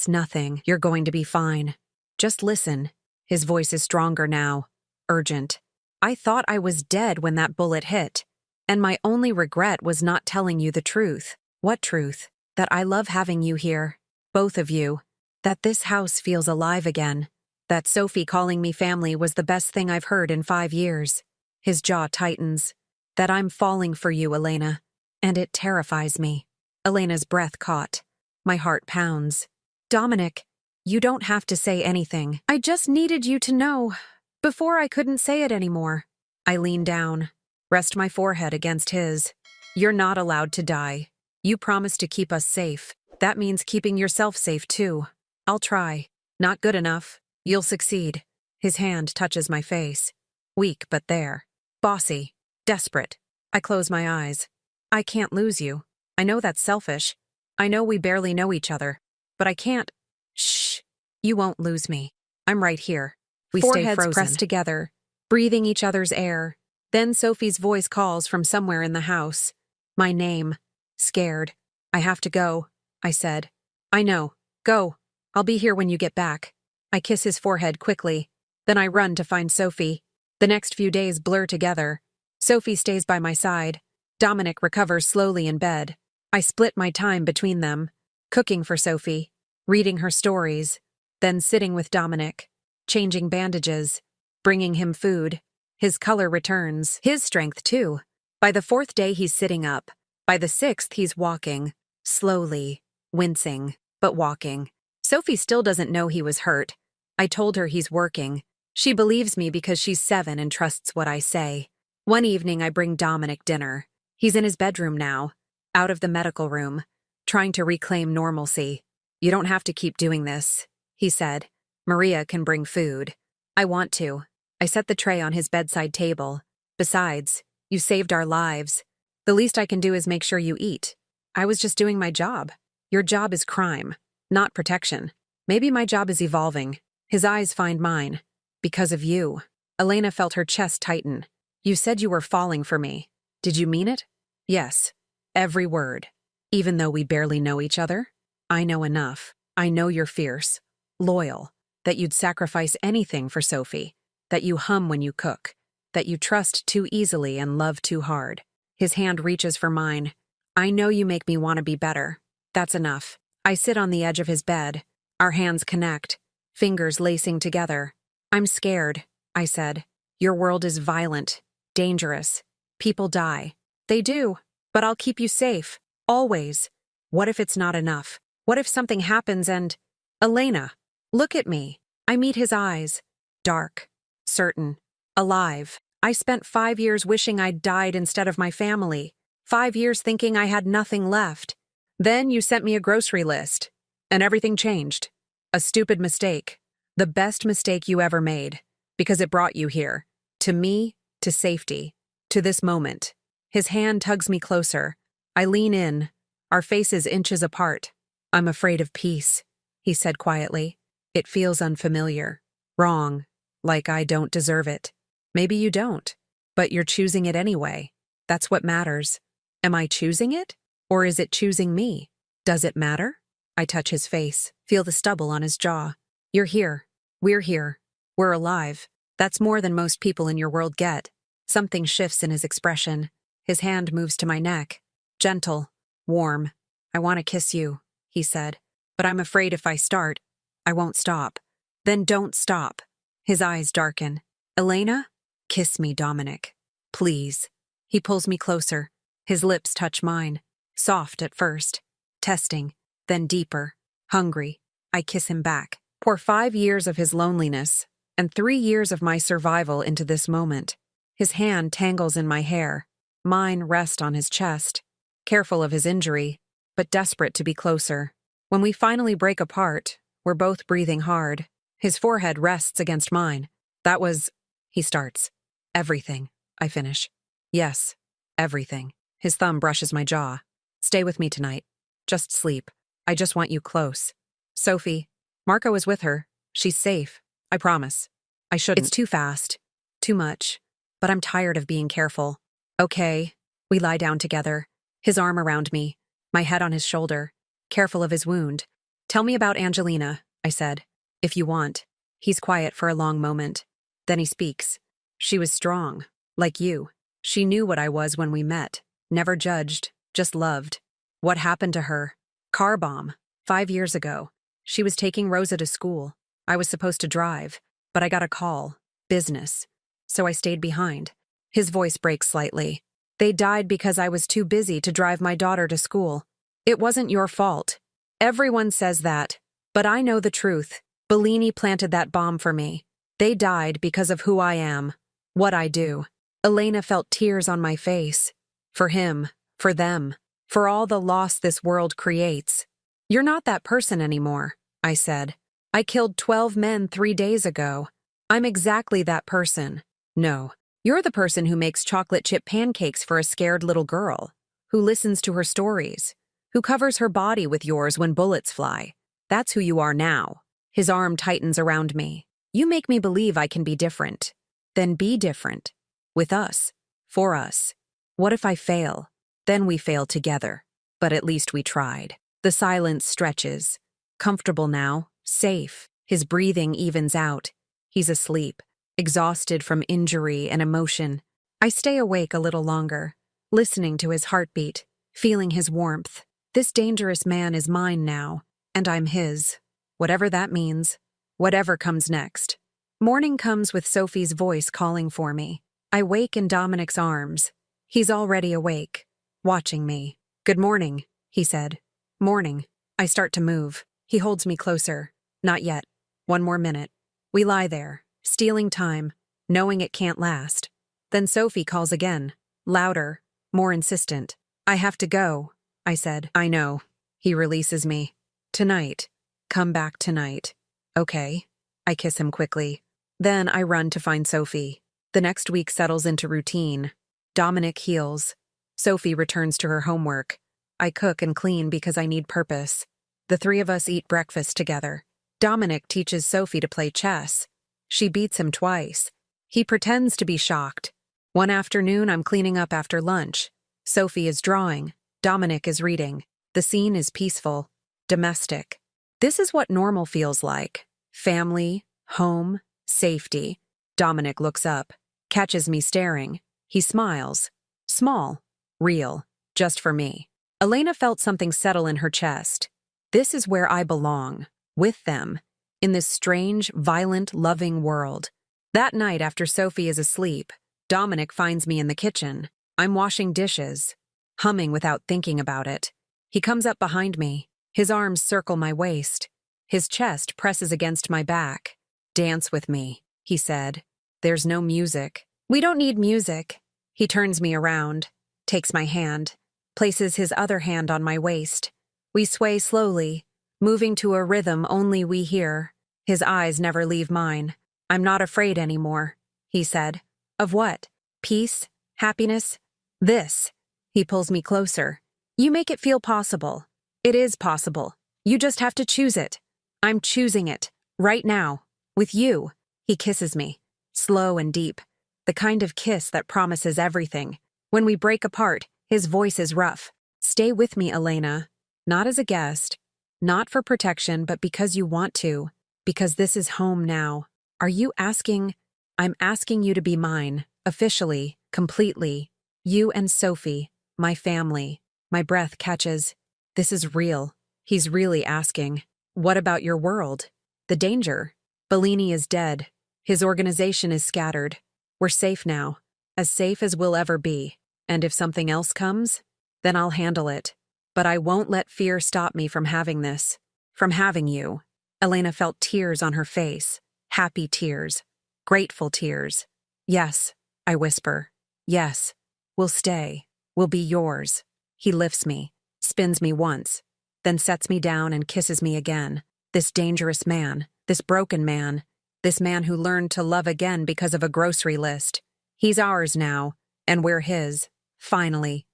nothing, you're going to be fine. Just listen. His voice is stronger now. Urgent. I thought I was dead when that bullet hit. And my only regret was not telling you the truth. What truth? That I love having you here. Both of you. That this house feels alive again. That Sophie calling me family was the best thing I've heard in 5 years. His jaw tightens. That I'm falling for you, Elena. And it terrifies me. Elena's breath caught. My heart pounds. Dominic, you don't have to say anything. I just needed you to know. Before I couldn't say it anymore. I lean down, rest my forehead against his. You're not allowed to die. You promised to keep us safe. That means keeping yourself safe too. I'll try. Not good enough. You'll succeed. His hand touches my face. Weak but there. Bossy. Desperate. I close my eyes. I can't lose you. I know that's selfish. I know we barely know each other. But I can't. Shh. You won't lose me. I'm right here. We stay frozen. Pressed together, breathing each other's air. Then Sophie's voice calls from somewhere in the house. My name. Scared. I have to go, I said. I know. Go. I'll be here when you get back. I kiss his forehead quickly. Then I run to find Sophie. The next few days blur together. Sophie stays by my side. Dominic recovers slowly in bed. I split my time between them, cooking for Sophie, reading her stories, then sitting with Dominic, changing bandages, bringing him food. His color returns, his strength too. By the 4th day he's sitting up. By the 6th he's walking, slowly, wincing, but walking. Sophie still doesn't know he was hurt. I told her he's working. She believes me because she's 7 and trusts what I say. One evening I bring Dominic dinner. He's in his bedroom now, out of the medical room, trying to reclaim normalcy. You don't have to keep doing this, he said. Maria can bring food. I want to. I set the tray on his bedside table. Besides, you saved our lives. The least I can do is make sure you eat. I was just doing my job. Your job is crime, not protection. Maybe my job is evolving. His eyes find mine. Because of you. Elena felt her chest tighten. You said you were falling for me. Did you mean it? Yes. Every word. Even though we barely know each other? I know enough. I know you're fierce, loyal, that you'd sacrifice anything for Sophie, that you hum when you cook, that you trust too easily and love too hard. His hand reaches for mine. I know you make me want to be better. That's enough. I sit on the edge of his bed. Our hands connect, fingers lacing together. I'm scared, I said. Your world is violent, dangerous. People die. They do, but I'll keep you safe, always. What if it's not enough? What if something happens and… Elena, look at me. I meet his eyes. Dark, certain, alive. I spent 5 years wishing I'd died instead of my family. 5 years thinking I had nothing left. Then you sent me a grocery list. And everything changed. A stupid mistake. The best mistake you ever made. Because it brought you here. To me, to safety. To this moment. His hand tugs me closer. I lean in. Our faces inches apart. I'm afraid of peace, he said quietly. It feels unfamiliar. Wrong. Like I don't deserve it. Maybe you don't. But you're choosing it anyway. That's what matters. Am I choosing it? Or is it choosing me? Does it matter? I touch his face, feel the stubble on his jaw. You're here. We're here. We're alive. That's more than most people in your world get. Something shifts in his expression. His hand moves to my neck. Gentle. Warm. I want to kiss you, he said. But I'm afraid if I start, I won't stop. Then don't stop. His eyes darken. Elena? Kiss me, Dominic. Please. He pulls me closer. His lips touch mine. Soft at first. Testing. Then deeper. Hungry. I kiss him back. Pour 5 years of his loneliness and 3 years of my survival into this moment. His hand tangles in my hair. Mine rest on his chest. Careful of his injury, but desperate to be closer. When we finally break apart, we're both breathing hard. His forehead rests against mine. That was… He starts. Everything, I finish. Yes, everything. His thumb brushes my jaw. Stay with me tonight. Just sleep. I just want you close. Sophie, Marco is with her. She's safe. I promise. I shouldn't. It's too fast. Too much. But I'm tired of being careful. Okay. We lie down together. His arm around me. My head on his shoulder. Careful of his wound. Tell me about Angelina, I said. If you want. He's quiet for a long moment. Then he speaks. She was strong. Like you. She knew what I was when we met. Never judged. Just loved. What happened to her? Car bomb. 5 years ago. She was taking Rosa to school. I was supposed to drive, but I got a call. Business. So I stayed behind. His voice breaks slightly. They died because I was too busy to drive my daughter to school. It wasn't your fault. Everyone says that. But I know the truth. Bellini planted that bomb for me. They died because of who I am. What I do. Elena felt tears on my face. For him. For them. For all the loss this world creates. You're not that person anymore, I said. I killed 12 men 3 days ago. I'm exactly that person. No. You're the person who makes chocolate chip pancakes for a scared little girl. Who listens to her stories. Who covers her body with yours when bullets fly. That's who you are now. His arm tightens around me. You make me believe I can be different. Then be different. With us. For us. What if I fail? Then we fail together. But at least we tried. The silence stretches. Comfortable now. Safe. His breathing evens out. He's asleep. Exhausted from injury and emotion. I stay awake a little longer. Listening to his heartbeat. Feeling his warmth. This dangerous man is mine now. And I'm his. Whatever that means. Whatever comes next. Morning comes with Sophie's voice calling for me. I wake in Dominic's arms. He's already awake. Watching me. Good morning, he said. Morning. I start to move. He holds me closer. Not yet. 1 more minute. We lie there, stealing time, knowing it can't last. Then Sophie calls again. Louder. More insistent. I have to go, I said. I know. He releases me. Tonight. Come back tonight. Okay. I kiss him quickly. Then I run to find Sophie. The next week settles into routine. Dominic heals. Sophie returns to her homework. I cook and clean because I need purpose. The 3 of us eat breakfast together. Dominic teaches Sophie to play chess. She beats him twice. He pretends to be shocked. One afternoon, I'm cleaning up after lunch. Sophie is drawing. Dominic is reading. The scene is peaceful. Domestic. This is what normal feels like. Family, home, safety. Dominic looks up, catches me staring. He smiles. Small. Real. Just for me. Elena felt something settle in her chest. This is where I belong. With them. In this strange, violent, loving world. That night after Sophie is asleep, Dominic finds me in the kitchen. I'm washing dishes. Humming without thinking about it. He comes up behind me. His arms circle my waist. His chest presses against my back. Dance with me, he said. There's no music. We don't need music. He turns me around, takes my hand, places his other hand on my waist. We sway slowly, moving to a rhythm only we hear. His eyes never leave mine. I'm not afraid anymore, he said. Of what? Peace? Happiness? This. He pulls me closer. You make it feel possible. It is possible. You just have to choose it. I'm choosing it. Right now. With you. He kisses me. Slow and deep. The kind of kiss that promises everything. When we break apart, his voice is rough. Stay with me, Elena. Not as a guest. Not for protection, but because you want to. Because this is home now. Are you asking? I'm asking you to be mine. Officially. Completely. You and Sophie. My family. My breath catches. This is real. He's really asking. What about your world? The danger. Bellini is dead. His organization is scattered. We're safe now. As safe as we'll ever be. And if something else comes, then I'll handle it. But I won't let fear stop me from having this. From having you. Elena felt tears on her face. Happy tears. Grateful tears. Yes, I whisper. Yes. We'll stay. We'll be yours. He lifts me. Spins me once. Then sets me down and kisses me again. This dangerous man. This broken man. This man who learned to love again because of a grocery list. He's ours now, and we're his. Finally,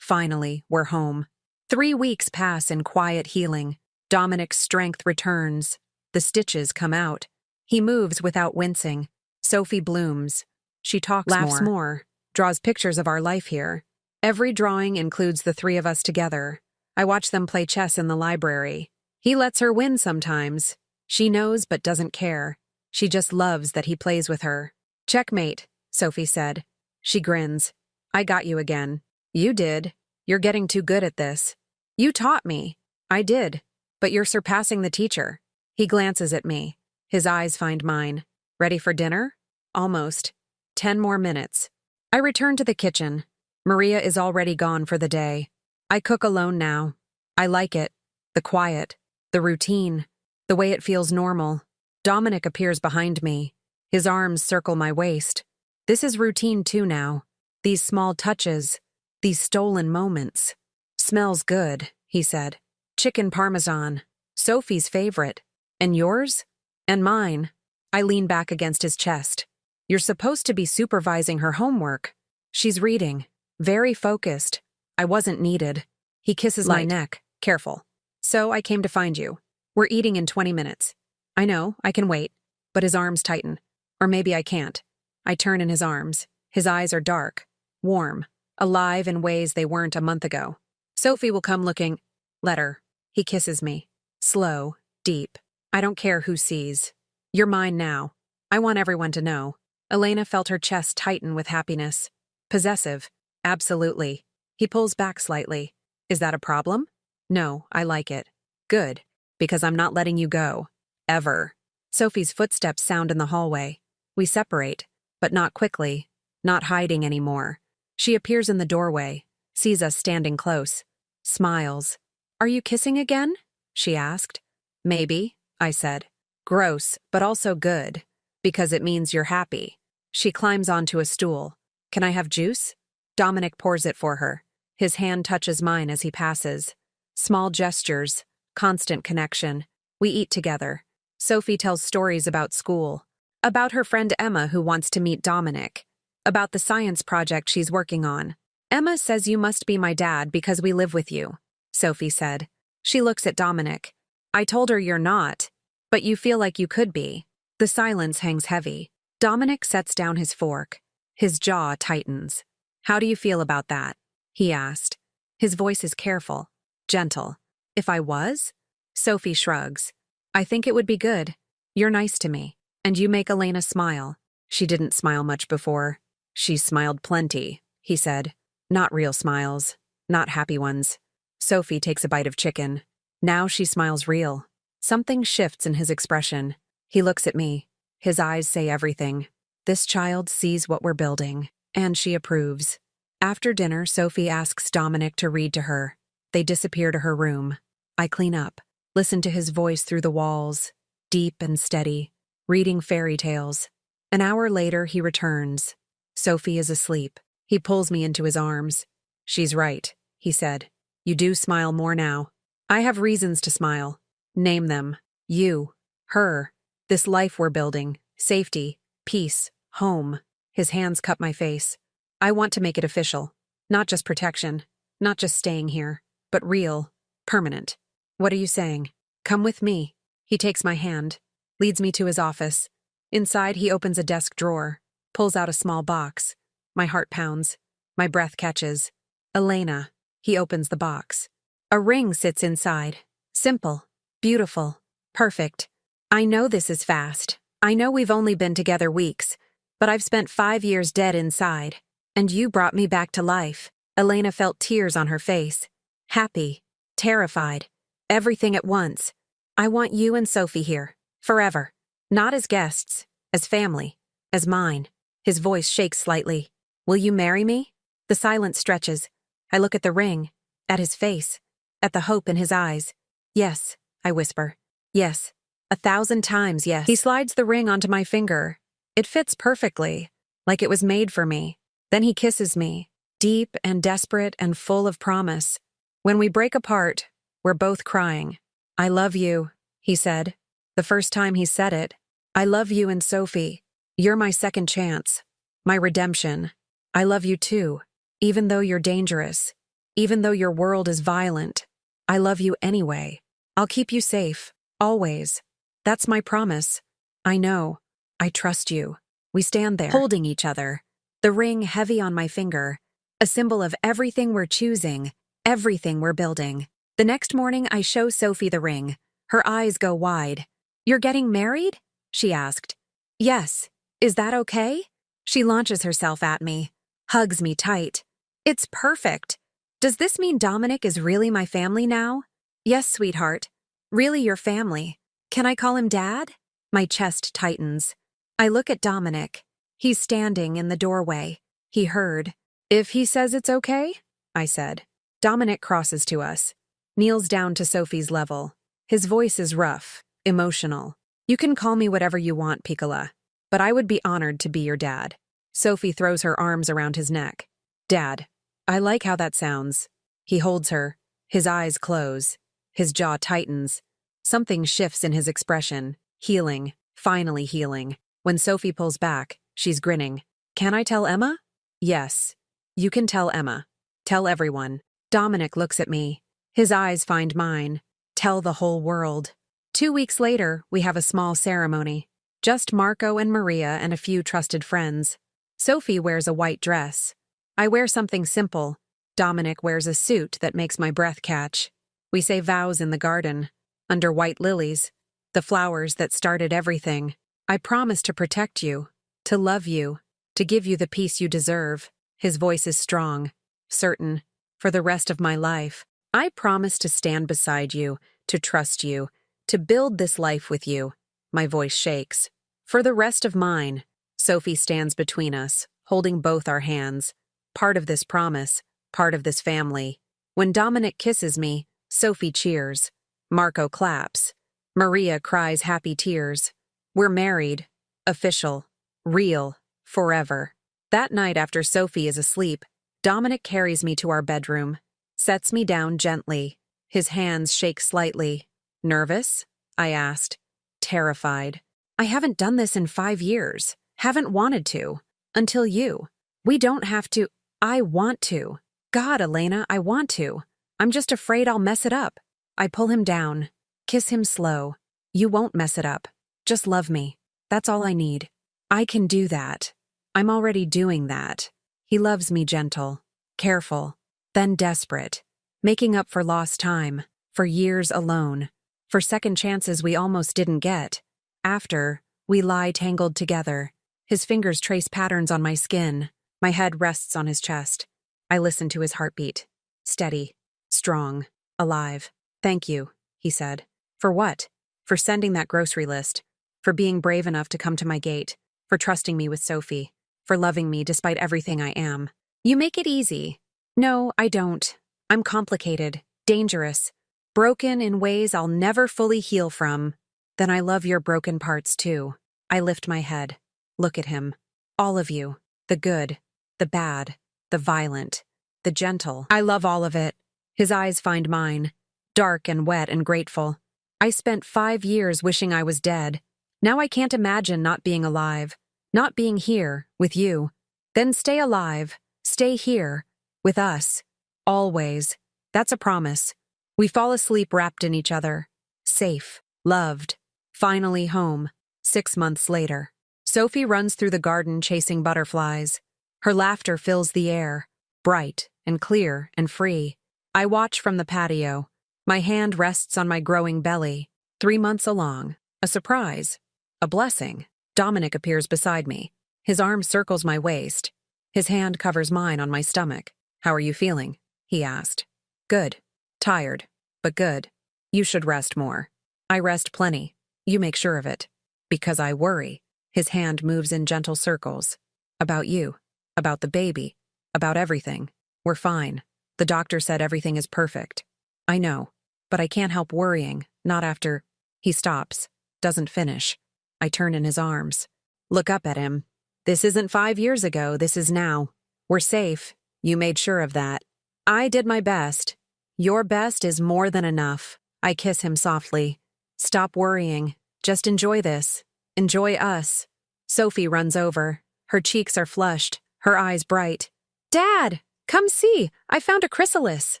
we're home. 3 weeks pass in quiet healing. Dominic's strength returns. The stitches come out. He moves without wincing. Sophie blooms. She talks
Laughs
more. Draws pictures of our life here. Every drawing includes the 3 of us together. I watch them play chess in the library. He lets her win sometimes. She knows but doesn't care. She just loves that he plays with her. Checkmate, Sophie said. She grins. I got you again. You did. You're getting too good at this. You taught me. I did. But you're surpassing the teacher. He glances at me. His eyes find mine. Ready for dinner? Almost. 10 more minutes. I return to the kitchen. Maria is already gone for the day. I cook alone now. I like it. The quiet. The routine. The way it feels normal. Dominic appears behind me. His arms circle my waist. This is routine too now. These small touches. These stolen moments. Smells good, he said. Chicken parmesan. Sophie's favorite. And yours? And mine. I lean back against his chest. You're supposed to be supervising her homework. She's reading. Very focused. I wasn't needed. He kisses my neck. Careful. So I came to find you. We're eating in 20 minutes. I know, I can wait. But his arms tighten. Or maybe I can't. I turn in his arms. His eyes are dark. Warm. Alive in ways they weren't a month ago. Sophie will come looking. Let her. He kisses me. Slow. Deep. I don't care who sees. You're mine now. I want everyone to know. Elena felt her chest tighten with happiness. Possessive. Absolutely. He pulls back slightly. Is that a problem? No, I like it. Good. Because I'm not letting you go. Ever. Sophie's footsteps sound in the hallway. We separate, but not quickly, not hiding anymore. She appears in the doorway, sees us standing close. Smiles. Are you kissing again? She asked. Maybe, I said. Gross, but also good. Because it means you're happy. She climbs onto a stool. Can I have juice? Dominic pours it for her. His hand touches mine as he passes. Small gestures, constant connection. We eat together. Sophie tells stories about school. About her friend Emma who wants to meet Dominic. About the science project she's working on. Emma says you must be my dad because we live with you, Sophie said. She looks at Dominic. I told her you're not, but you feel like you could be. The silence hangs heavy. Dominic sets down his fork. His jaw tightens. How do you feel about that? He asked. His voice is careful, gentle. If I was? Sophie shrugs. I think it would be good. You're nice to me, and you make Elena smile. She didn't smile much before. She smiled plenty, he said. Not real smiles, not happy ones. Sophie takes a bite of chicken. Now she smiles real. Something shifts in his expression. He looks at me. His eyes say everything. This child sees what we're building, and she approves. After dinner, Sophie asks Dominic to read to her. They disappear to her room. I clean up, listen to his voice through the walls, deep and steady, reading fairy tales. An hour later, he returns. Sophie is asleep. He pulls me into his arms. She's right, he said. You do smile more now. I have reasons to smile. Name them. You. Her. This life we're building. Safety. Peace. Home. His hands cup my face. I want to make it official. Not just protection. Not just staying here. But real. Permanent. What are you saying? Come with me. He takes my hand. Leads me to his office. Inside, he opens a desk drawer. Pulls out a small box. My heart pounds. My breath catches. Elena. He opens the box. A ring sits inside. Simple. Beautiful. Perfect. I know this is fast. I know we've only been together weeks. But I've spent 5 years dead inside. And you brought me back to life. Elena felt tears on her face. Happy. Terrified. Everything at once. I want you and Sophie here. Forever. Not as guests. As family. As mine. His voice shakes slightly. Will you marry me? The silence stretches. I look at the ring. At his face. At the hope in his eyes. Yes, I whisper. Yes. 1,000 times yes. He slides the ring onto my finger. It fits perfectly. Like it was made for me. Then he kisses me. Deep and desperate and full of promise. When we break apart, we're both crying. I love you, he said. The first time he said it. I love you and Sophie. You're my second chance. My redemption. I love you too. Even though you're dangerous. Even though your world is violent. I love you anyway. I'll keep you safe. Always. That's my promise. I know. I trust you. We stand there, holding each other. The ring heavy on my finger. A symbol of everything we're choosing. Everything we're building. The next morning, I show Sophie the ring. Her eyes go wide. You're getting married? She asked. Yes. Is that okay? She launches herself at me. Hugs me tight. It's perfect. Does this mean Dominic is really my family now? Yes, sweetheart. Really your family. Can I call him Dad? My chest tightens. I look at Dominic. He's standing in the doorway. He heard. If he says it's okay? I said. Dominic crosses to us. kneels down to Sophie's level. His voice is rough, emotional. You can call me whatever you want, Piccola, but I would be honored to be your dad. Sophie throws her arms around his neck. Dad, I like how that sounds. He holds her. His eyes close. His jaw tightens. Something shifts in his expression. Healing, finally healing. When Sophie pulls back, she's grinning. Can I tell Emma? Yes. You can tell Emma. Tell everyone. Dominic looks at me. His eyes find mine. Tell the whole world. 2 weeks later, we have a small ceremony. Just Marco and Maria and a few trusted friends. Sophie wears a white dress. I wear something simple. Dominic wears a suit that makes my breath catch. We say vows in the garden, under white lilies, the flowers that started everything. I promise to protect you, to love you, to give you the peace you deserve. His voice is strong, certain, for the rest of my life. I promise to stand beside you, to trust you, to build this life with you. My voice shakes. For the rest of mine. Sophie stands between us, holding both our hands. Part of this promise, part of this family. When Dominic kisses me, Sophie cheers. Marco claps. Maria cries happy tears. We're married. Official. Real. Forever. That night after Sophie is asleep, Dominic carries me to our bedroom, sets me down gently. His hands shake slightly. Nervous? I asked. Terrified. I haven't done this in 5 years. Haven't wanted to. Until you. We don't have to. I want to. God, Elena, I want to. I'm just afraid I'll mess it up. I pull him down. Kiss him slow. You won't mess it up. Just love me. That's all I need. I can do that. I'm already doing that. He loves me gentle, careful, then desperate, making up for lost time, for years alone, for second chances we almost didn't get. After, we lie tangled together. His fingers trace patterns on my skin. My head rests on his chest. I listen to his heartbeat. Steady, strong, alive. Thank you, he said. For what? For sending that grocery list. For being brave enough to come to my gate. For trusting me with Sophie. For loving me despite everything I am. You make it easy. No, I don't. I'm complicated, dangerous, broken in ways I'll never fully heal from. Then I love your broken parts too. I lift my head. Look at him. All of you. The good, the bad, the violent, the gentle. I love all of it. His eyes find mine. Dark and wet and grateful. I spent 5 years wishing I was dead. Now I can't imagine not being alive. Not being here, with you. Then stay alive. Stay here. With us. Always. That's a promise. We fall asleep wrapped in each other. Safe. Loved. Finally home. 6 months later. Sophie runs through the garden chasing butterflies. Her laughter fills the air. Bright and clear and free. I watch from the patio. My hand rests on my growing belly. 3 months along. A surprise. A blessing. Dominic appears beside me. His arm circles my waist. His hand covers mine on my stomach. How are you feeling? He asked. Good. Tired. But good. You should rest more. I rest plenty. You make sure of it. Because I worry. His hand moves in gentle circles. About you. About the baby. About everything. We're fine. The doctor said everything is perfect. I know. But I can't help worrying. Not after. He stops. Doesn't finish. I turn in his arms. Look up at him. This isn't 5 years ago, this is now. We're safe. You made sure of that. I did my best. Your best is more than enough. I kiss him softly. Stop worrying. Just enjoy this. Enjoy us. Sophie runs over. Her cheeks are flushed, her eyes bright. Dad! Come see! I found a chrysalis.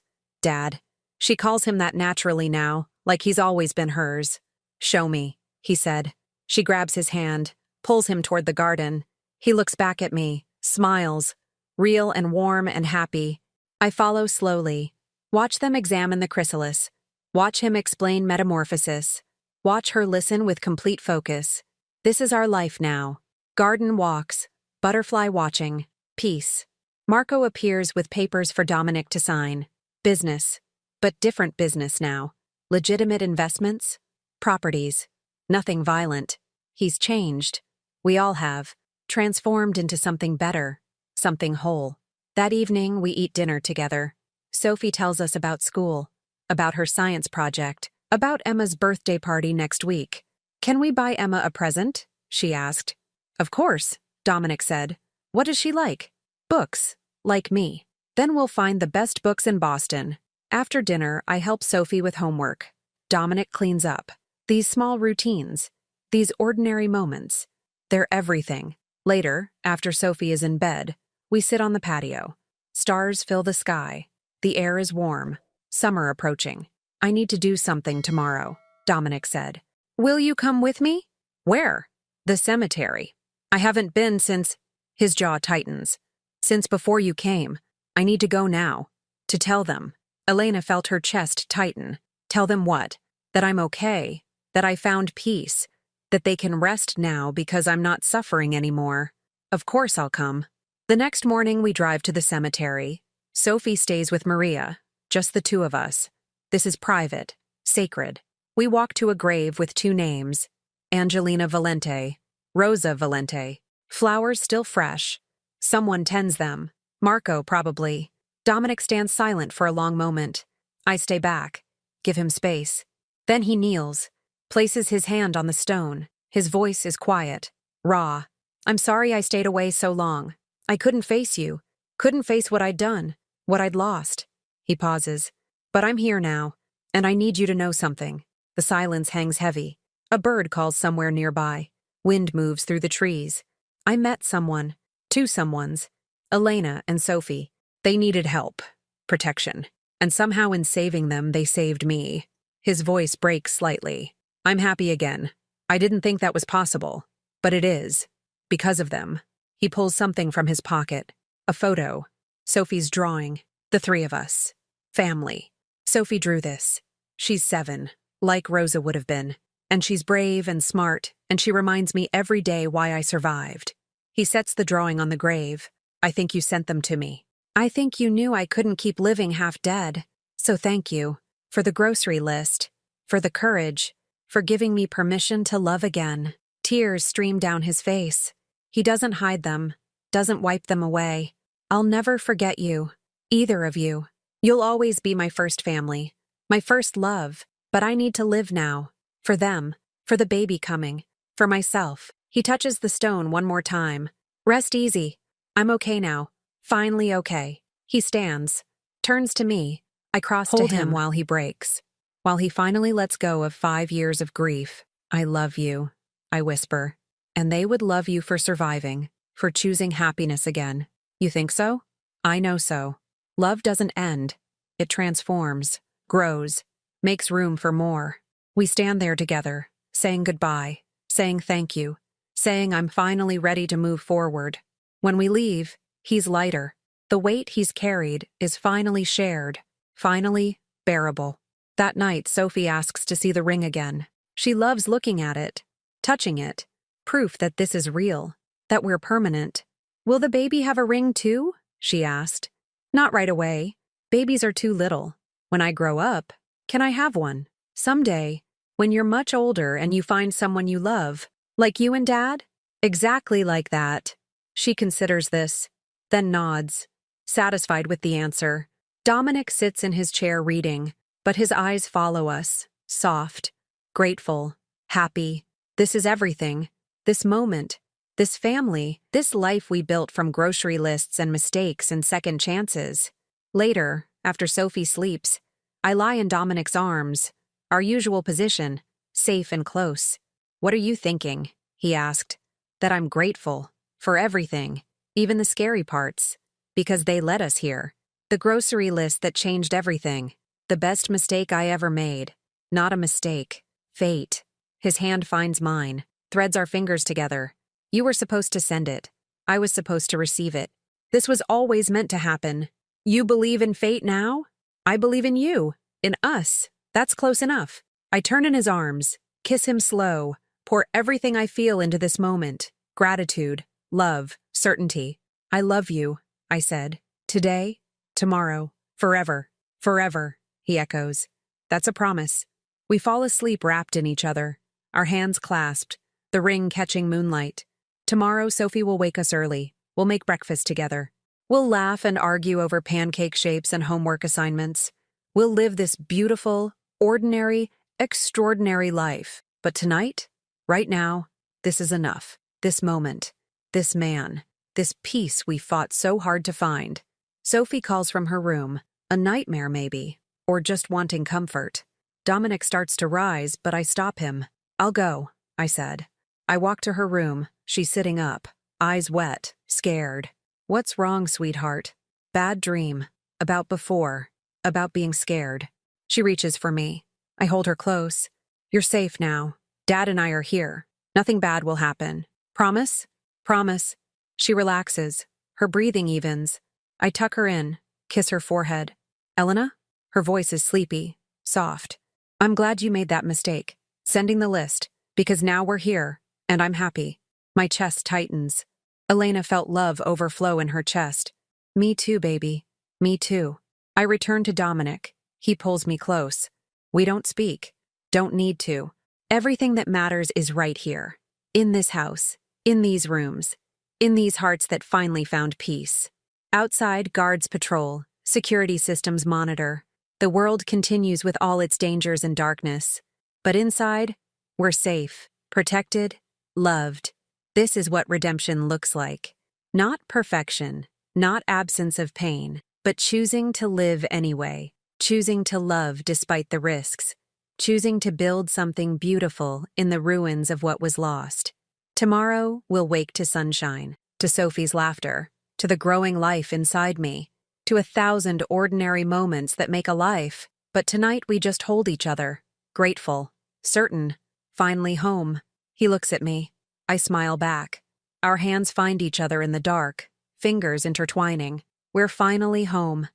Dad. She calls him that naturally now, like he's always been hers. Show me, he said. She grabs his hand, pulls him toward the garden. He looks back at me, smiles, real and warm and happy. I follow slowly. Watch them examine the chrysalis. Watch him explain metamorphosis. Watch her listen with complete focus. This is our life now. Garden walks, butterfly watching, peace. Marco appears with papers for Dominic to sign. Business. But different business now. Legitimate investments. Properties. Nothing violent. He's changed. We all have. Transformed into something better. Something whole. That evening, we eat dinner together. Sophie tells us about school. about her science project, about Emma's birthday party next week. "Can we buy Emma a present?" she asked. "Of course," Dominic said. "What does she like?" "Books, like me. Then we'll find the best books in Boston." After dinner, I help Sophie with homework. Dominic cleans up. These small routines, these ordinary moments, they're everything. Later, after Sophie is in bed, we sit on the patio. Stars fill the sky. The air is warm. Summer approaching. "I need to do something tomorrow," Dominic said. "Will you come with me?" "Where?" "The cemetery. I haven't been since—" His jaw tightens. "Since before you came. I need to go now. To tell them." Elena felt her chest tighten. "Tell them what? That I'm okay. That I found peace. That they can rest now because I'm not suffering anymore. Of course I'll come." The next morning we drive to the cemetery. Sophie stays with Maria. Just the two of us. This is private. Sacred. We walk to a grave with two names. Angelina Valente. Rosa Valente. Flowers still fresh. Someone tends them. Marco, probably. Dominic stands silent for a long moment. I stay back. Give him space. Then he kneels. Places his hand on the stone. His voice is quiet. Raw. "I'm sorry I stayed away so long. I couldn't face you. Couldn't face what I'd done. What I'd lost." He pauses. "But I'm here now. And I need you to know something." The silence hangs heavy. A bird calls somewhere nearby. Wind moves through the trees. I met someone. Two someones. Elena and Sophie. They needed help. Protection. And somehow in saving them, they saved me. His voice breaks slightly. "I'm happy again. I didn't think that was possible. But it is. Because of them." He pulls something from his pocket. A photo. Sophie's drawing. The three of us. Family. Sophie drew this. She's 7, like Rosa would have been. And she's brave and smart, and she reminds me every day why I survived. He sets the drawing on the grave. "I think you sent them to me. I think you knew I couldn't keep living half dead. So thank you. For the grocery list. For the courage. For giving me permission to love again." Tears stream down his face. He doesn't hide them. Doesn't wipe them away. "I'll never forget you. Either of you. You'll always be my first family. My first love. But I need to live now. For them. For the baby coming. For myself." He touches the stone one more time. "Rest easy. I'm okay now. Finally okay." He stands. Turns to me. I cross to him while he breaks. While he finally lets go of 5 years of grief. "I love you," I whisper. "And they would love you for surviving. For choosing happiness again." "You think so?" "I know so. Love doesn't end. It transforms. Grows. Makes room for more." We stand there together. Saying goodbye. Saying thank you. Saying I'm finally ready to move forward. When we leave, he's lighter. The weight he's carried is finally shared. Finally bearable. That night, Sophie asks to see the ring again. She loves looking at it. Touching it. Proof that this is real. That we're permanent. "Will the baby have a ring too?" she asked. "Not right away. Babies are too little. When I grow up, can I have one? Someday, when you're much older and you find someone you love, like you and Dad?" "Exactly like that." She considers this, then nods, satisfied with the answer. Dominic sits in his chair reading, but his eyes follow us, soft, grateful, happy. This is everything. This moment, this family, this life we built from grocery lists and mistakes and second chances. Later, after Sophie sleeps, I lie in Dominic's arms, our usual position, safe and close. "What are you thinking?" he asked. "That I'm grateful. For everything. Even the scary parts. Because they led us here. The grocery list that changed everything. The best mistake I ever made. Not a mistake. Fate." His hand finds mine, threads our fingers together. "You were supposed to send it. I was supposed to receive it. This was always meant to happen. You believe in fate now? I believe in you. In us. That's close enough." I turn in his arms, kiss him slow, pour everything I feel into this moment. Gratitude, love, certainty. "I love you," I said. "Today, tomorrow, forever, forever," he echoes. "That's a promise." We fall asleep wrapped in each other, our hands clasped, the ring catching moonlight. Tomorrow Sophie will wake us early. We'll make breakfast together. We'll laugh and argue over pancake shapes and homework assignments. We'll live this beautiful, ordinary, extraordinary life. But tonight, right now, this is enough. This moment, this man, this peace we fought so hard to find. Sophie calls from her room, a nightmare maybe, or just wanting comfort. Dominic starts to rise, but I stop him. I'll go, I said. I walk to her room. She's sitting up, eyes wet, scared. What's wrong, sweetheart? Bad dream. About before. About being scared. She reaches for me. I hold her close. You're safe now. Dad and I are here. Nothing bad will happen. Promise? Promise. She relaxes. Her breathing evens. I tuck her in, kiss her forehead. Elena? Her voice is sleepy, soft. I'm glad you made that mistake, sending the list, because now we're here, and I'm happy. My chest tightens. Elena felt love overflow in her chest. Me too, baby. Me too. I return to Dominic. He pulls me close. We don't speak. Don't need to. Everything that matters is right here. In this house. In these rooms. In these hearts that finally found peace. Outside, guards patrol. Security systems monitor. The world continues with all its dangers and darkness. But inside, we're safe, protected, loved. This is what redemption looks like. Not perfection, not absence of pain, but choosing to live anyway, choosing to love despite the risks, choosing to build something beautiful in the ruins of what was lost. Tomorrow, we'll wake to sunshine, to Sophie's laughter, to the growing life inside me, to 1,000 ordinary moments that make a life. But tonight we just hold each other, grateful, certain, finally home. He looks at me. I smile back. Our hands find each other in the dark, fingers intertwining. We're finally home.